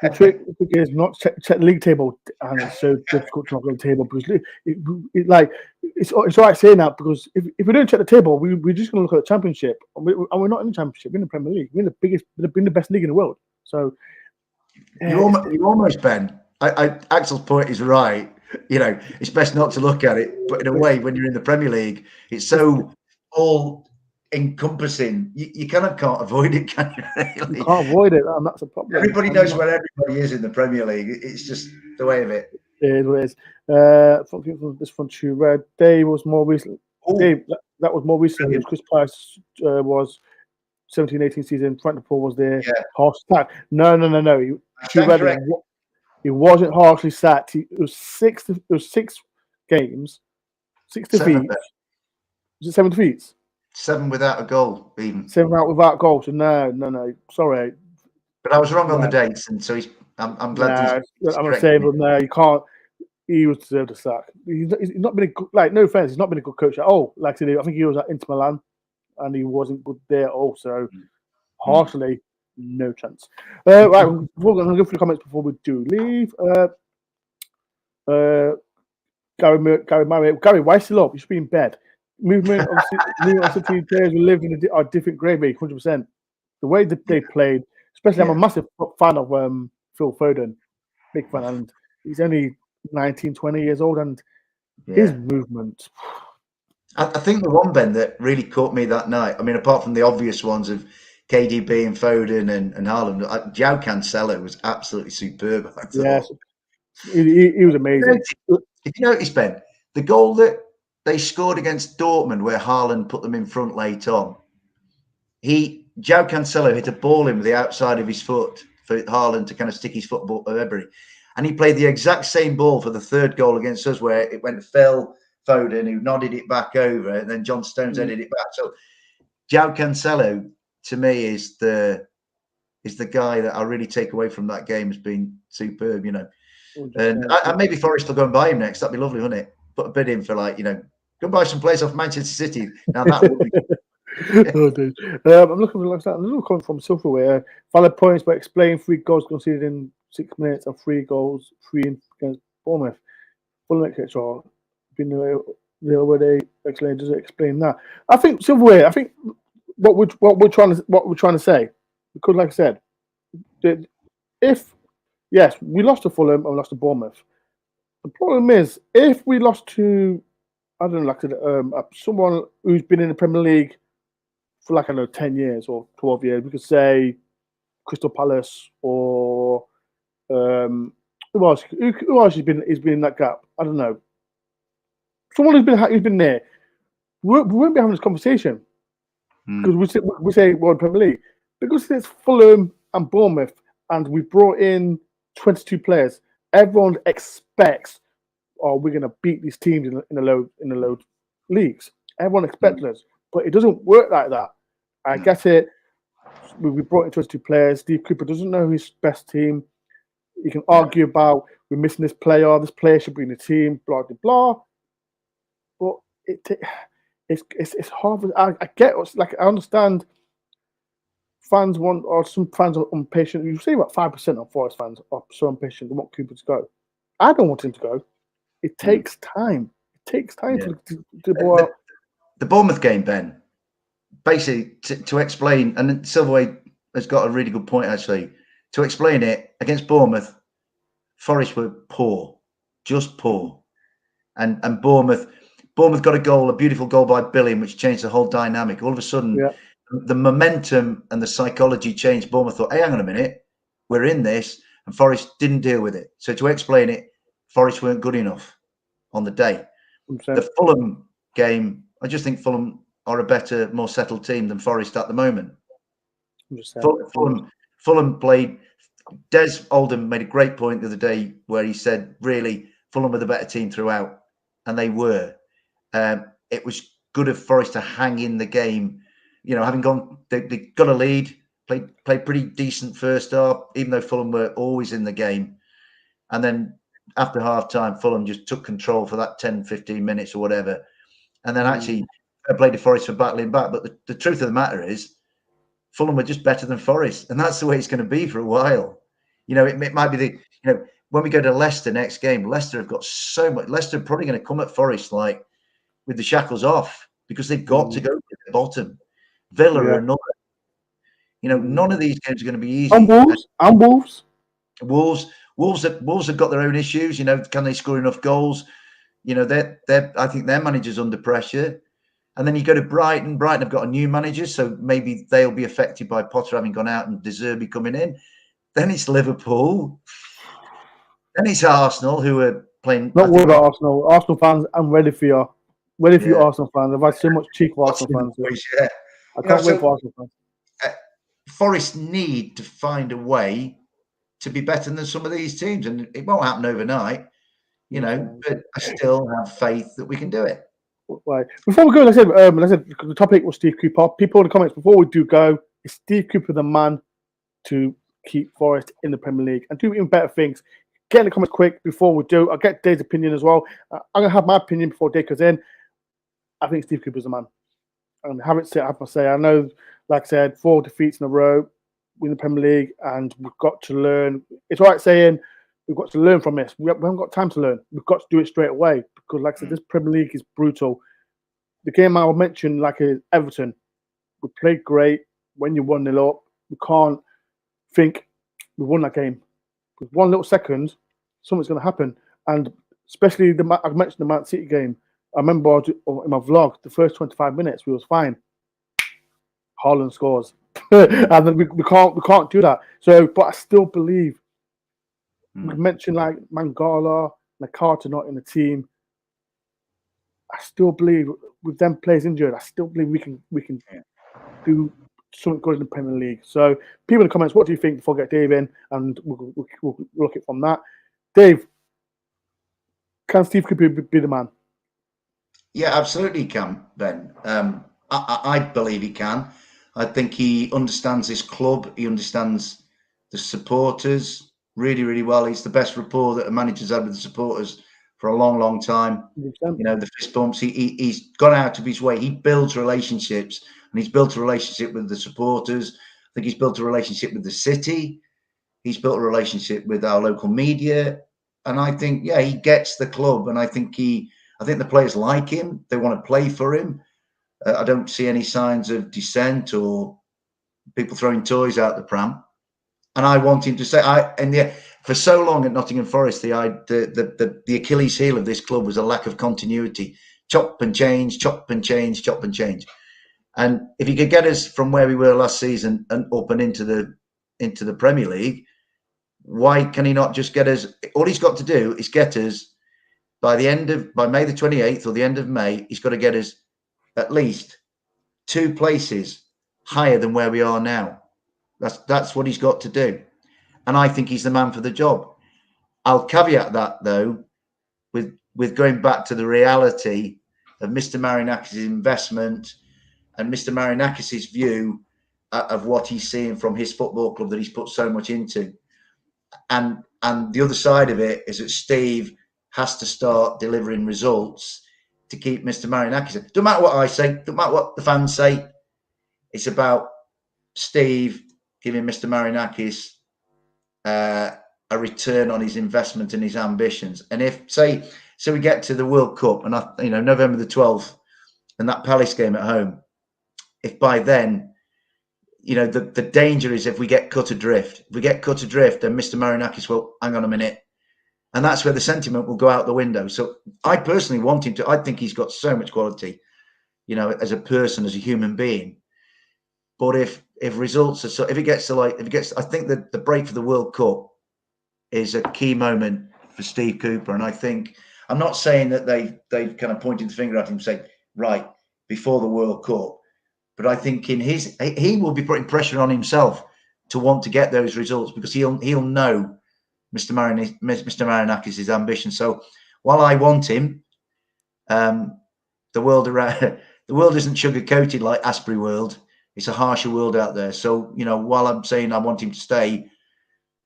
Speaker 1: The trick is not to check the league table, and it's so difficult to not go to the table because it's all right saying that, because if we don't check the table, we're just going to look at the championship, and we're not in the championship. We're in the Premier League. We're in the best league in the world. So
Speaker 2: you almost, Ben. Axel's point is right. You know, it's best not to look at it, but in a way, when you're in the Premier League, it's so all encompassing. You kind of can't avoid it, can you? Really?
Speaker 1: You can't avoid it, and that's a problem.
Speaker 2: Everybody knows where everybody is in the Premier League. It's just the way of it.
Speaker 1: It is what it is. This one too red. Dave was more recent. Dave, that was more recent. It was Chris Price was 17-18 season. Frank Laporte was there. Yeah. Harsh sacked. No. He wasn't harshly sacked. It was six games, 6 defeats. Was it 7 defeats?
Speaker 2: 7 without a goal, even.
Speaker 1: 7 out without goals. So no. Sorry,
Speaker 2: but I was wrong on the dates, and so I'm glad.
Speaker 1: I'm saying, but no, you can't. He was deserved a sack. He's not been a good, like, no offense. He's not been a good coach at all. Like I think he was at Inter Milan, and he wasn't good there. Also, harshly. No chance. Right, we're going to go through the comments before we do leave. Gary Murray, why still up? You should be in bed. Movement of City players who lived in a different gravy, 100%. The way that they played, especially, I'm a massive fan of Phil Foden, big fan, and he's only 19, 20 years old, and his movement.
Speaker 2: I think the one, Ben, that really caught me that night, I mean, apart from the obvious ones of KDB and Foden and Haaland, João Cancelo was absolutely superb.
Speaker 1: Yes, he was amazing.
Speaker 2: If you notice, Ben, the goal that they scored against Dortmund, where Haaland put them in front late on, João Cancelo hit a ball in with the outside of his foot for Haaland to kind of stick his football at Ebery, and he played the exact same ball for the third goal against us, where it went Phil Foden, who nodded it back over, and then John Stones headed it back. So João Cancelo, to me, is the guy that I really take away from that game as being superb, you know. And maybe Forest will go and buy him next. That'd be lovely, wouldn't it? Put a bid in for, like, you know, go buy some players off Manchester City. Now that would be.
Speaker 1: Oh, dude. I'm looking for that. A little comment from Silverware. Valid points, but explain 3 goals conceded in 6 minutes and 3 goals, 3 against Bournemouth. Full extra. Been the way they explain. Does it explain that? I think Silverware. I think what we're trying to say, because, like I said, if we lost to Fulham and lost to Bournemouth, the problem is if we lost to, I don't know, like someone who's been in the Premier League for, like, I don't know, 10 years or 12 years, we could say Crystal Palace or who else has been in that gap? I don't know. Someone who's been there. We won't be having this conversation because we say World Premier League, because it's Fulham and Bournemouth, and we brought in 22 players. Everyone expects, we're going to beat these teams in the low leagues. Everyone expects us, but it doesn't work like that. I get it. We brought in 22 players. Steve Cooper doesn't know his best team. You can argue about we're missing this player should be in the team, blah blah blah. But it's hard. I get what's like. I understand. Fans want, or some fans are impatient. You say about 5% of Forest fans are so impatient. They want Cooper to go. I don't want him to go. It takes time. It takes time to go out.
Speaker 2: The Bournemouth game, Ben. Basically, to explain, and Silverway has got a really good point actually. To explain it, against Bournemouth, Forest were poor, just poor, and Bournemouth got a goal, a beautiful goal by Billing, which changed the whole dynamic. All of a sudden, the momentum and the psychology changed. Bournemouth thought, hey, hang on a minute, we're in this, and Forest didn't deal with it. So to explain it, Forest weren't good enough on the day.
Speaker 1: 100%.
Speaker 2: The Fulham game, I just think Fulham are a better, more settled team than Forest at the moment. Fulham played. Des Oldham made a great point the other day where he said, really, Fulham were the better team throughout, and they were. It was good of Forest to hang in the game. You know, having gone, they got a lead, played pretty decent first half, even though Fulham were always in the game. And then after half time, Fulham just took control for that 10, 15 minutes or whatever. And then actually played the Forest for battling back. But the truth of the matter is, Fulham were just better than Forest. And that's the way it's going to be for a while. You know, it might be when we go to Leicester next game, Leicester have got so much. Leicester are probably going to come at Forest like with the shackles off because they've got to go to the bottom. Villa are another. You know, none of these games are going to be easy.
Speaker 1: And Wolves.
Speaker 2: Wolves have got their own issues. You know, can they score enough goals? You know, I think their manager's under pressure. And then you go to Brighton. Brighton have got a new manager, so maybe they'll be affected by Potter having gone out and De Zerbi coming in. Then it's Liverpool. Then it's Arsenal, who are playing.
Speaker 1: Not worried about Arsenal. Arsenal fans, I'm ready for you. Ready for you, Arsenal fans. I've had so much cheek for Arsenal fans.
Speaker 2: Yeah.
Speaker 1: I can't wait for Arsenal fans.
Speaker 2: Forest need to find a way to be better than some of these teams, and it won't happen overnight, you know. But I still have faith that we can do it.
Speaker 1: Right. Before we go, like I said, the topic was Steve Cooper. People in the comments before we do go, is Steve Cooper the man to keep Forest in the Premier League and do even better things? Get in the comments quick before we do. I'll get Dave's opinion as well. I'm gonna have my opinion before Dave goes in. I think Steve Cooper's the man. And I have to say, I know, like I said, 4 defeats in a row in the Premier League, and we've got to learn. It's all right saying we've got to learn from this. We haven't got time to learn. We've got to do it straight away because, like I said, this Premier League is brutal. The game I mentioned, like Everton, we played great. When you're 1-0 up, we can't think we won that game. With 1 little second, something's going to happen. And especially I mentioned the Man City game. I remember in my vlog, the first 25 minutes, we was fine. Haaland scores. And then we can't do that. So, but I still believe, we mentioned like Mangala, Nakata not in the team. I still believe with them players injured, I still believe we can do something good in the Premier League. So, people in the comments, what do you think before I get Dave in? And we'll look at it from that. Dave, can Steve Cooper be the man?
Speaker 2: Yeah, absolutely he can, Ben. I believe he can. I think he understands this club. He understands the supporters really, really well. He's the best rapport that a manager's had with the supporters for a long, long time.
Speaker 1: 100%.
Speaker 2: You know, the fist bumps. He's gone out of his way. He builds relationships, and he's built a relationship with the supporters. I think he's built a relationship with the city. He's built a relationship with our local media, and I think, yeah, he gets the club, and I think the players like him. They want to play for him. I don't see any signs of dissent or people throwing toys out the pram. And I want him to say, for so long at Nottingham Forest, the Achilles heel of this club was a lack of continuity. Chop and change, chop and change, chop and change. And if he could get us from where we were last season and up and into the Premier League, why can he not just get us? All he's got to do is get us by May the 28th or the end of May. He's got to get us at least 2 places higher than where we are now. That's what he's got to do. And I think he's the man for the job. I'll caveat that, though, with going back to the reality of Mr. Marinakis' investment and Mr. Marinakis' view of what he's seeing from his football club that he's put so much into. And And the other side of it is that Steve has to start delivering results to keep Mr. Marinakis. Don't matter what I say, don't matter what the fans say. It's about Steve giving Mr. Marinakis a return on his investment and his ambitions. And if so we get to the World Cup and November the 12th and that Palace game at home, if by then, the danger is if we get cut adrift. If we get cut adrift, then Mr. Marinakis will, hang on a minute. And that's where the sentiment will go out the window. So I personally want him to, I think he's got so much quality, as a person, as a human being. But if results are I think that the break for the World Cup is a key moment for Steve Cooper. And I think, I'm not saying that they've kind of pointed the finger at him saying, right, before the World Cup, but I think he will be putting pressure on himself to want to get those results, because he'll know Mr. Marinakis' ambition. So while I want him, the world isn't sugar-coated like Asprey World. It's a harsher world out there. So, while I'm saying I want him to stay,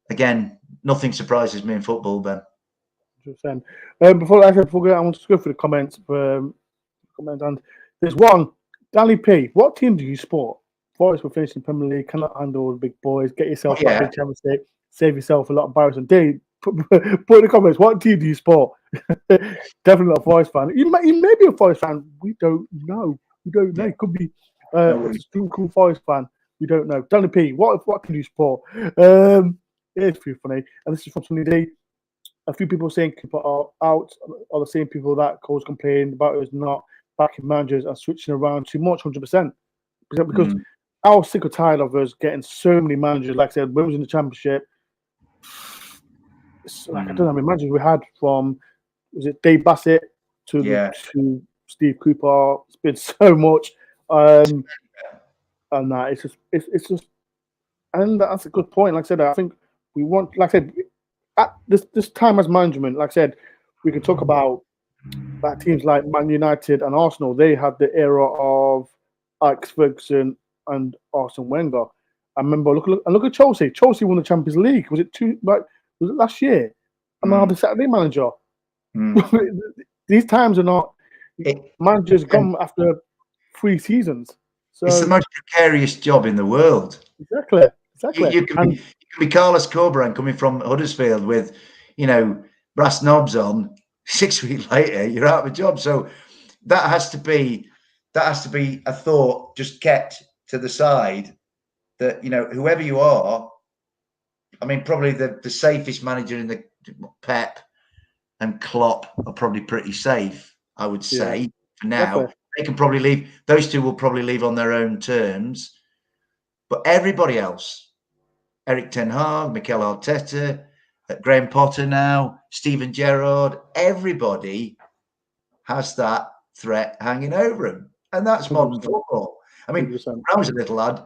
Speaker 2: again, nothing surprises me in football, Ben.
Speaker 1: 100%. Before I want to go through the comments. And there's one, Danny P. What team do you support? Forest will finish in the Premier League, cannot handle the big boys. Get yourself back in the Championship, save yourself a lot of embarrassment. Dave, put in the comments, what team do you support? Definitely not a Forest fan. You may be a Forest fan. We don't know. It could be a cool Forest fan. We don't know. Danny P, what can you support? It's pretty funny. And this is from Sunny D. A few people saying people are out, are the same people that Cole's complained about us not backing managers and switching around too much, 100%. Because I was sick or tired of us getting so many managers. Like I said, when we was in the Championship, it's like, I don't know how many managers we had, from, was it Dave Bassett to Steve Cooper. It's been so much. And that it's just, and that's a good point. Like I said, I think we want, like I said, at this time as management, like I said, we can talk about that teams like Man United and Arsenal. They had the era of Alex Ferguson and Arsene Wenger. I remember look at Chelsea. Chelsea won the Champions League. Was it last year? And now the Saturday manager. These times are not. Managers gone after 3 seasons. So
Speaker 2: it's the most precarious job in the world.
Speaker 1: Exactly.
Speaker 2: You can be Carlos Corberán coming from Huddersfield with, brass knobs on. 6 weeks later, you're out of a job. So that has to be a thought just kept to the side, that whoever you are. I mean, probably the safest manager in the Pep and Klopp are probably pretty safe, I would say, for now. Definitely. They can probably leave. Those two will probably leave on their own terms. But everybody else, Eric Ten Hag, Mikel Arteta, Graham Potter now, Steven Gerrard, everybody has that threat hanging over him. And that's 100%. Modern football. I mean, 100%. When I was a little lad,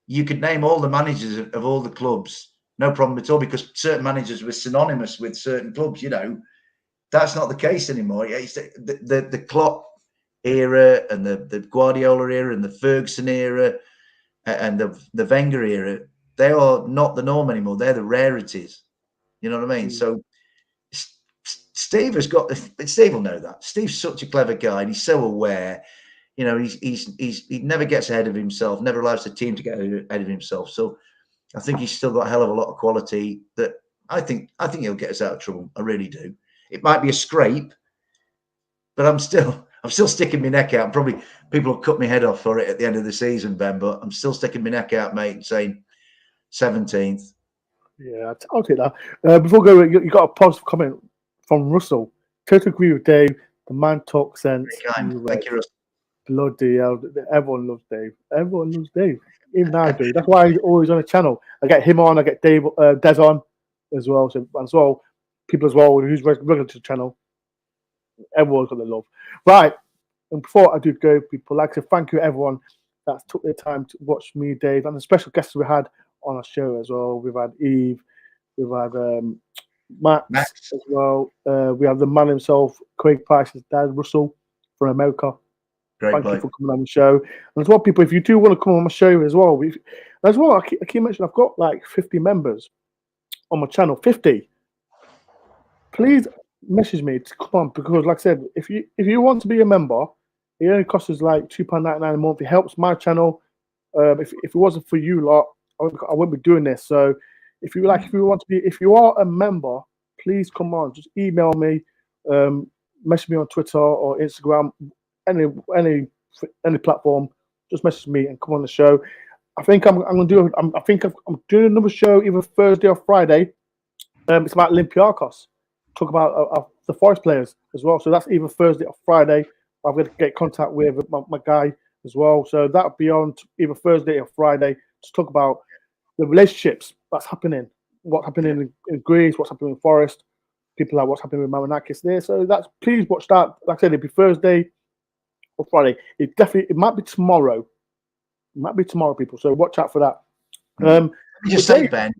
Speaker 2: you could name all the managers of all the clubs, no problem at all, because certain managers were synonymous with certain clubs. That's not the case anymore. It's the Klopp era and the Guardiola era and the Ferguson era and the Wenger era. They are not the norm anymore. They're the rarities. You know what I mean? So Steve will know that. Steve's such a clever guy, and he's so aware. He never gets ahead of himself, never allows the team to get ahead of himself. So I think he's still got a hell of a lot of quality that I think he'll get us out of trouble. I really do. It might be a scrape, but I'm still sticking my neck out. Probably people will cut my head off for it at the end of the season, Ben, but I'm still sticking my neck out, mate, and saying 17th.
Speaker 1: Yeah, I'll take that. Before going, you got a positive comment from Russell. Totally agree with Dave. The man talks sense.
Speaker 2: Thank you, Russell.
Speaker 1: Bloody hell. Everyone loves Dave. Everyone loves Dave. Even I do. That's why he's always on a channel. I get him on. I get Dave, Des on as well. So people as well who's regular to the channel. Everyone's got the love. Right. And before I do go, people, like to thank you everyone that took their time to watch me, Dave, and the special guests we had on our show as well. We've had Eve, we've had Max as well. We have the man himself, Craig Price's dad, Russell, from America. Thank you for coming on the show. And as well, people, if you do want to come on my show as well, I keep mentioning I've got like 50 members on my channel, 50. please message me to come on, because like I said, if you want to be a member, it only costs us like £2.99 a month. It helps my channel. If it wasn't for you lot, I wouldn't be doing this. So if you are a member, please come on. Just email me, message me on Twitter or Instagram, any platform. Just message me and come on the show. I think I'm doing another show either Thursday or Friday. It's about Olympiacos. Talk about the Forest players as well. So that's either Thursday or Friday. I'm going to get in contact with my guy as well. So that'll be on either Thursday or Friday to talk about the relationships that's happening, what's happening in Greece, what's happening in Forest, people like what's happening with Marinakis there. So please watch that. Like I said, it'll be Thursday or Friday. It might be tomorrow. It might be tomorrow, people. So watch out for that.
Speaker 2: Let me just say, Ben,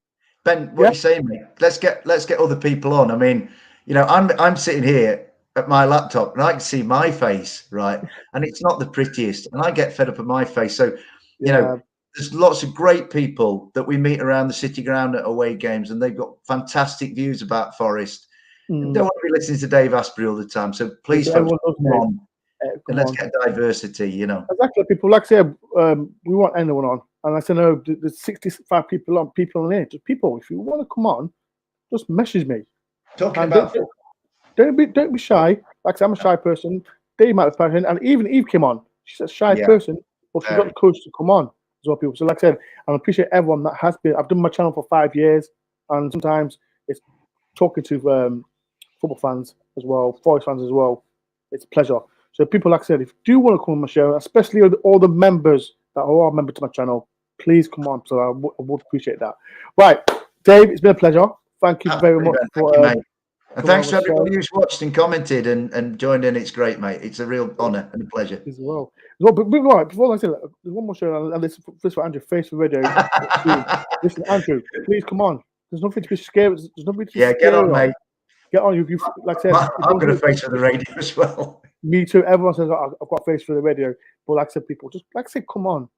Speaker 2: what are you saying, mate? Let's get other people on. I mean, I'm sitting here at my laptop and I can see my face, right? And it's not the prettiest, and I get fed up of my face. So, there's lots of great people that we meet around the city ground at away games, and they've got fantastic views about Forest. And don't want to be listening to Dave Asprey all the time. So please, folks, come on. And let's get diversity,
Speaker 1: Exactly, people. Like I said, we want anyone on. And I said, no, there's 65 people on here. Just people, if you want to come on, just message me.
Speaker 2: Talking about
Speaker 1: don't be shy. Like I said, I'm a shy person. Dave might be person, and even Eve came on. She's a shy person, but she's got the courage to come on as well, people. So like I said, I appreciate everyone that has been. I've done my channel for 5 years, and sometimes it's talking to football fans as well, Forest fans as well. It's a pleasure. So people, like I said, if you do want to come on my show, especially all the members that are members to my channel, please come on. So I would appreciate that. Right, Dave, it's been a pleasure. Thank you very much.
Speaker 2: Thank you, mate. And thanks to everybody who's watched and commented and joined in. It's great, mate. It's a real honour and a pleasure.
Speaker 1: As well. But right, before I say that, there's one more show, and this is for Andrew, Face for Radio. Listen, Andrew, please come on. There's nothing to be scared. There's nothing to be scared.
Speaker 2: Get on, mate.
Speaker 1: Get on. You like I said,
Speaker 2: I'm going to face for the radio as well.
Speaker 1: Me too. Everyone says I've got a face for the radio, but like I said, people just come on,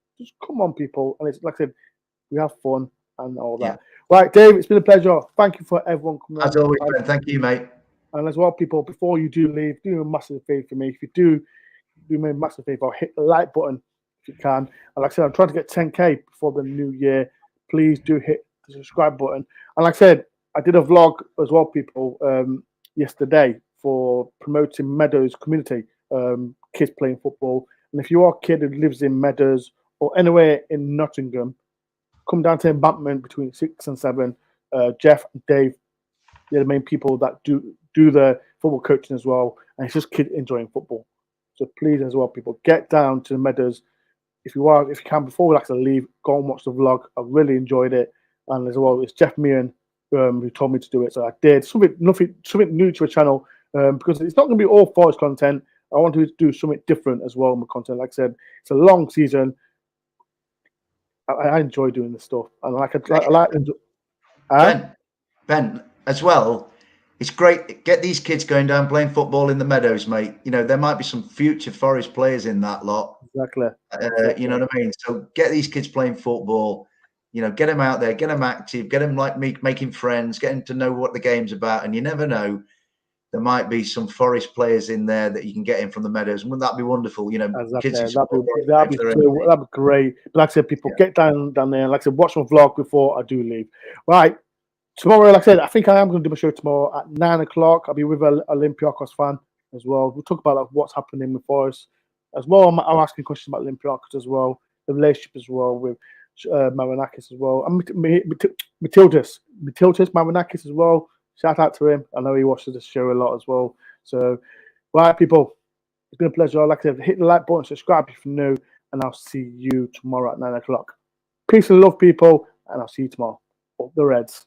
Speaker 1: people. And it's like I said, we have fun and all that. Right, Dave, it's been a pleasure. Thank you for everyone coming.
Speaker 2: As always, Ben. Thank you, mate.
Speaker 1: And as well, people, before you do leave, do me a massive favor for me. If you do me a massive favor, hit the like button if you can. And like I said, I'm trying to get 10K before the new year. Please do hit the subscribe button. And like I said, I did a vlog as well, people, yesterday for promoting Meadows community, kids playing football. And if you are a kid who lives in Meadows or anywhere in Nottingham, come down to Embankment between 6 and 7. Jeff and Dave, they're the main people that do the football coaching as well. And it's just kids enjoying football. So please, as well, people, get down to the Meadows. If you can, before we actually leave, go and watch the vlog. I really enjoyed it. And as well, it's Jeff Meehan who told me to do it. So I did something new to a channel because it's not going to be all Forest content. I want to do something different as well in my content. Like I said, it's a long season. I enjoy doing this stuff, and
Speaker 2: Ben, as well. It's great. Get these kids going down playing football in the Meadows, mate. There might be some future Forest players in that lot.
Speaker 1: Exactly.
Speaker 2: You know what I mean? So get these kids playing football. Get them out there, get them active, get them like me, making friends, get them to know what the game's about. And you never know, there might be some Forest players in there that you can get in from the Meadows. Wouldn't that be wonderful?
Speaker 1: Exactly. Kids that'd be great. But like I said, people, get down there. Like I said, watch my vlog before I do leave. Right. Tomorrow, like I said, I think I am going to do my show tomorrow at 9 o'clock. I'll be with an Olympiacos fan as well. We'll talk about what's happening with Forest as well. I'm asking questions about Olympiacos as well, the relationship as well with Marinakis as well, and Matildas Marinakis as well. Shout out to him. I know he watches the show a lot as well. So, right, people, it's been a pleasure. Like I said, hit the like button, subscribe if you're new, and I'll see you tomorrow at 9 o'clock. Peace and love, people, and I'll see you tomorrow. Up the Reds.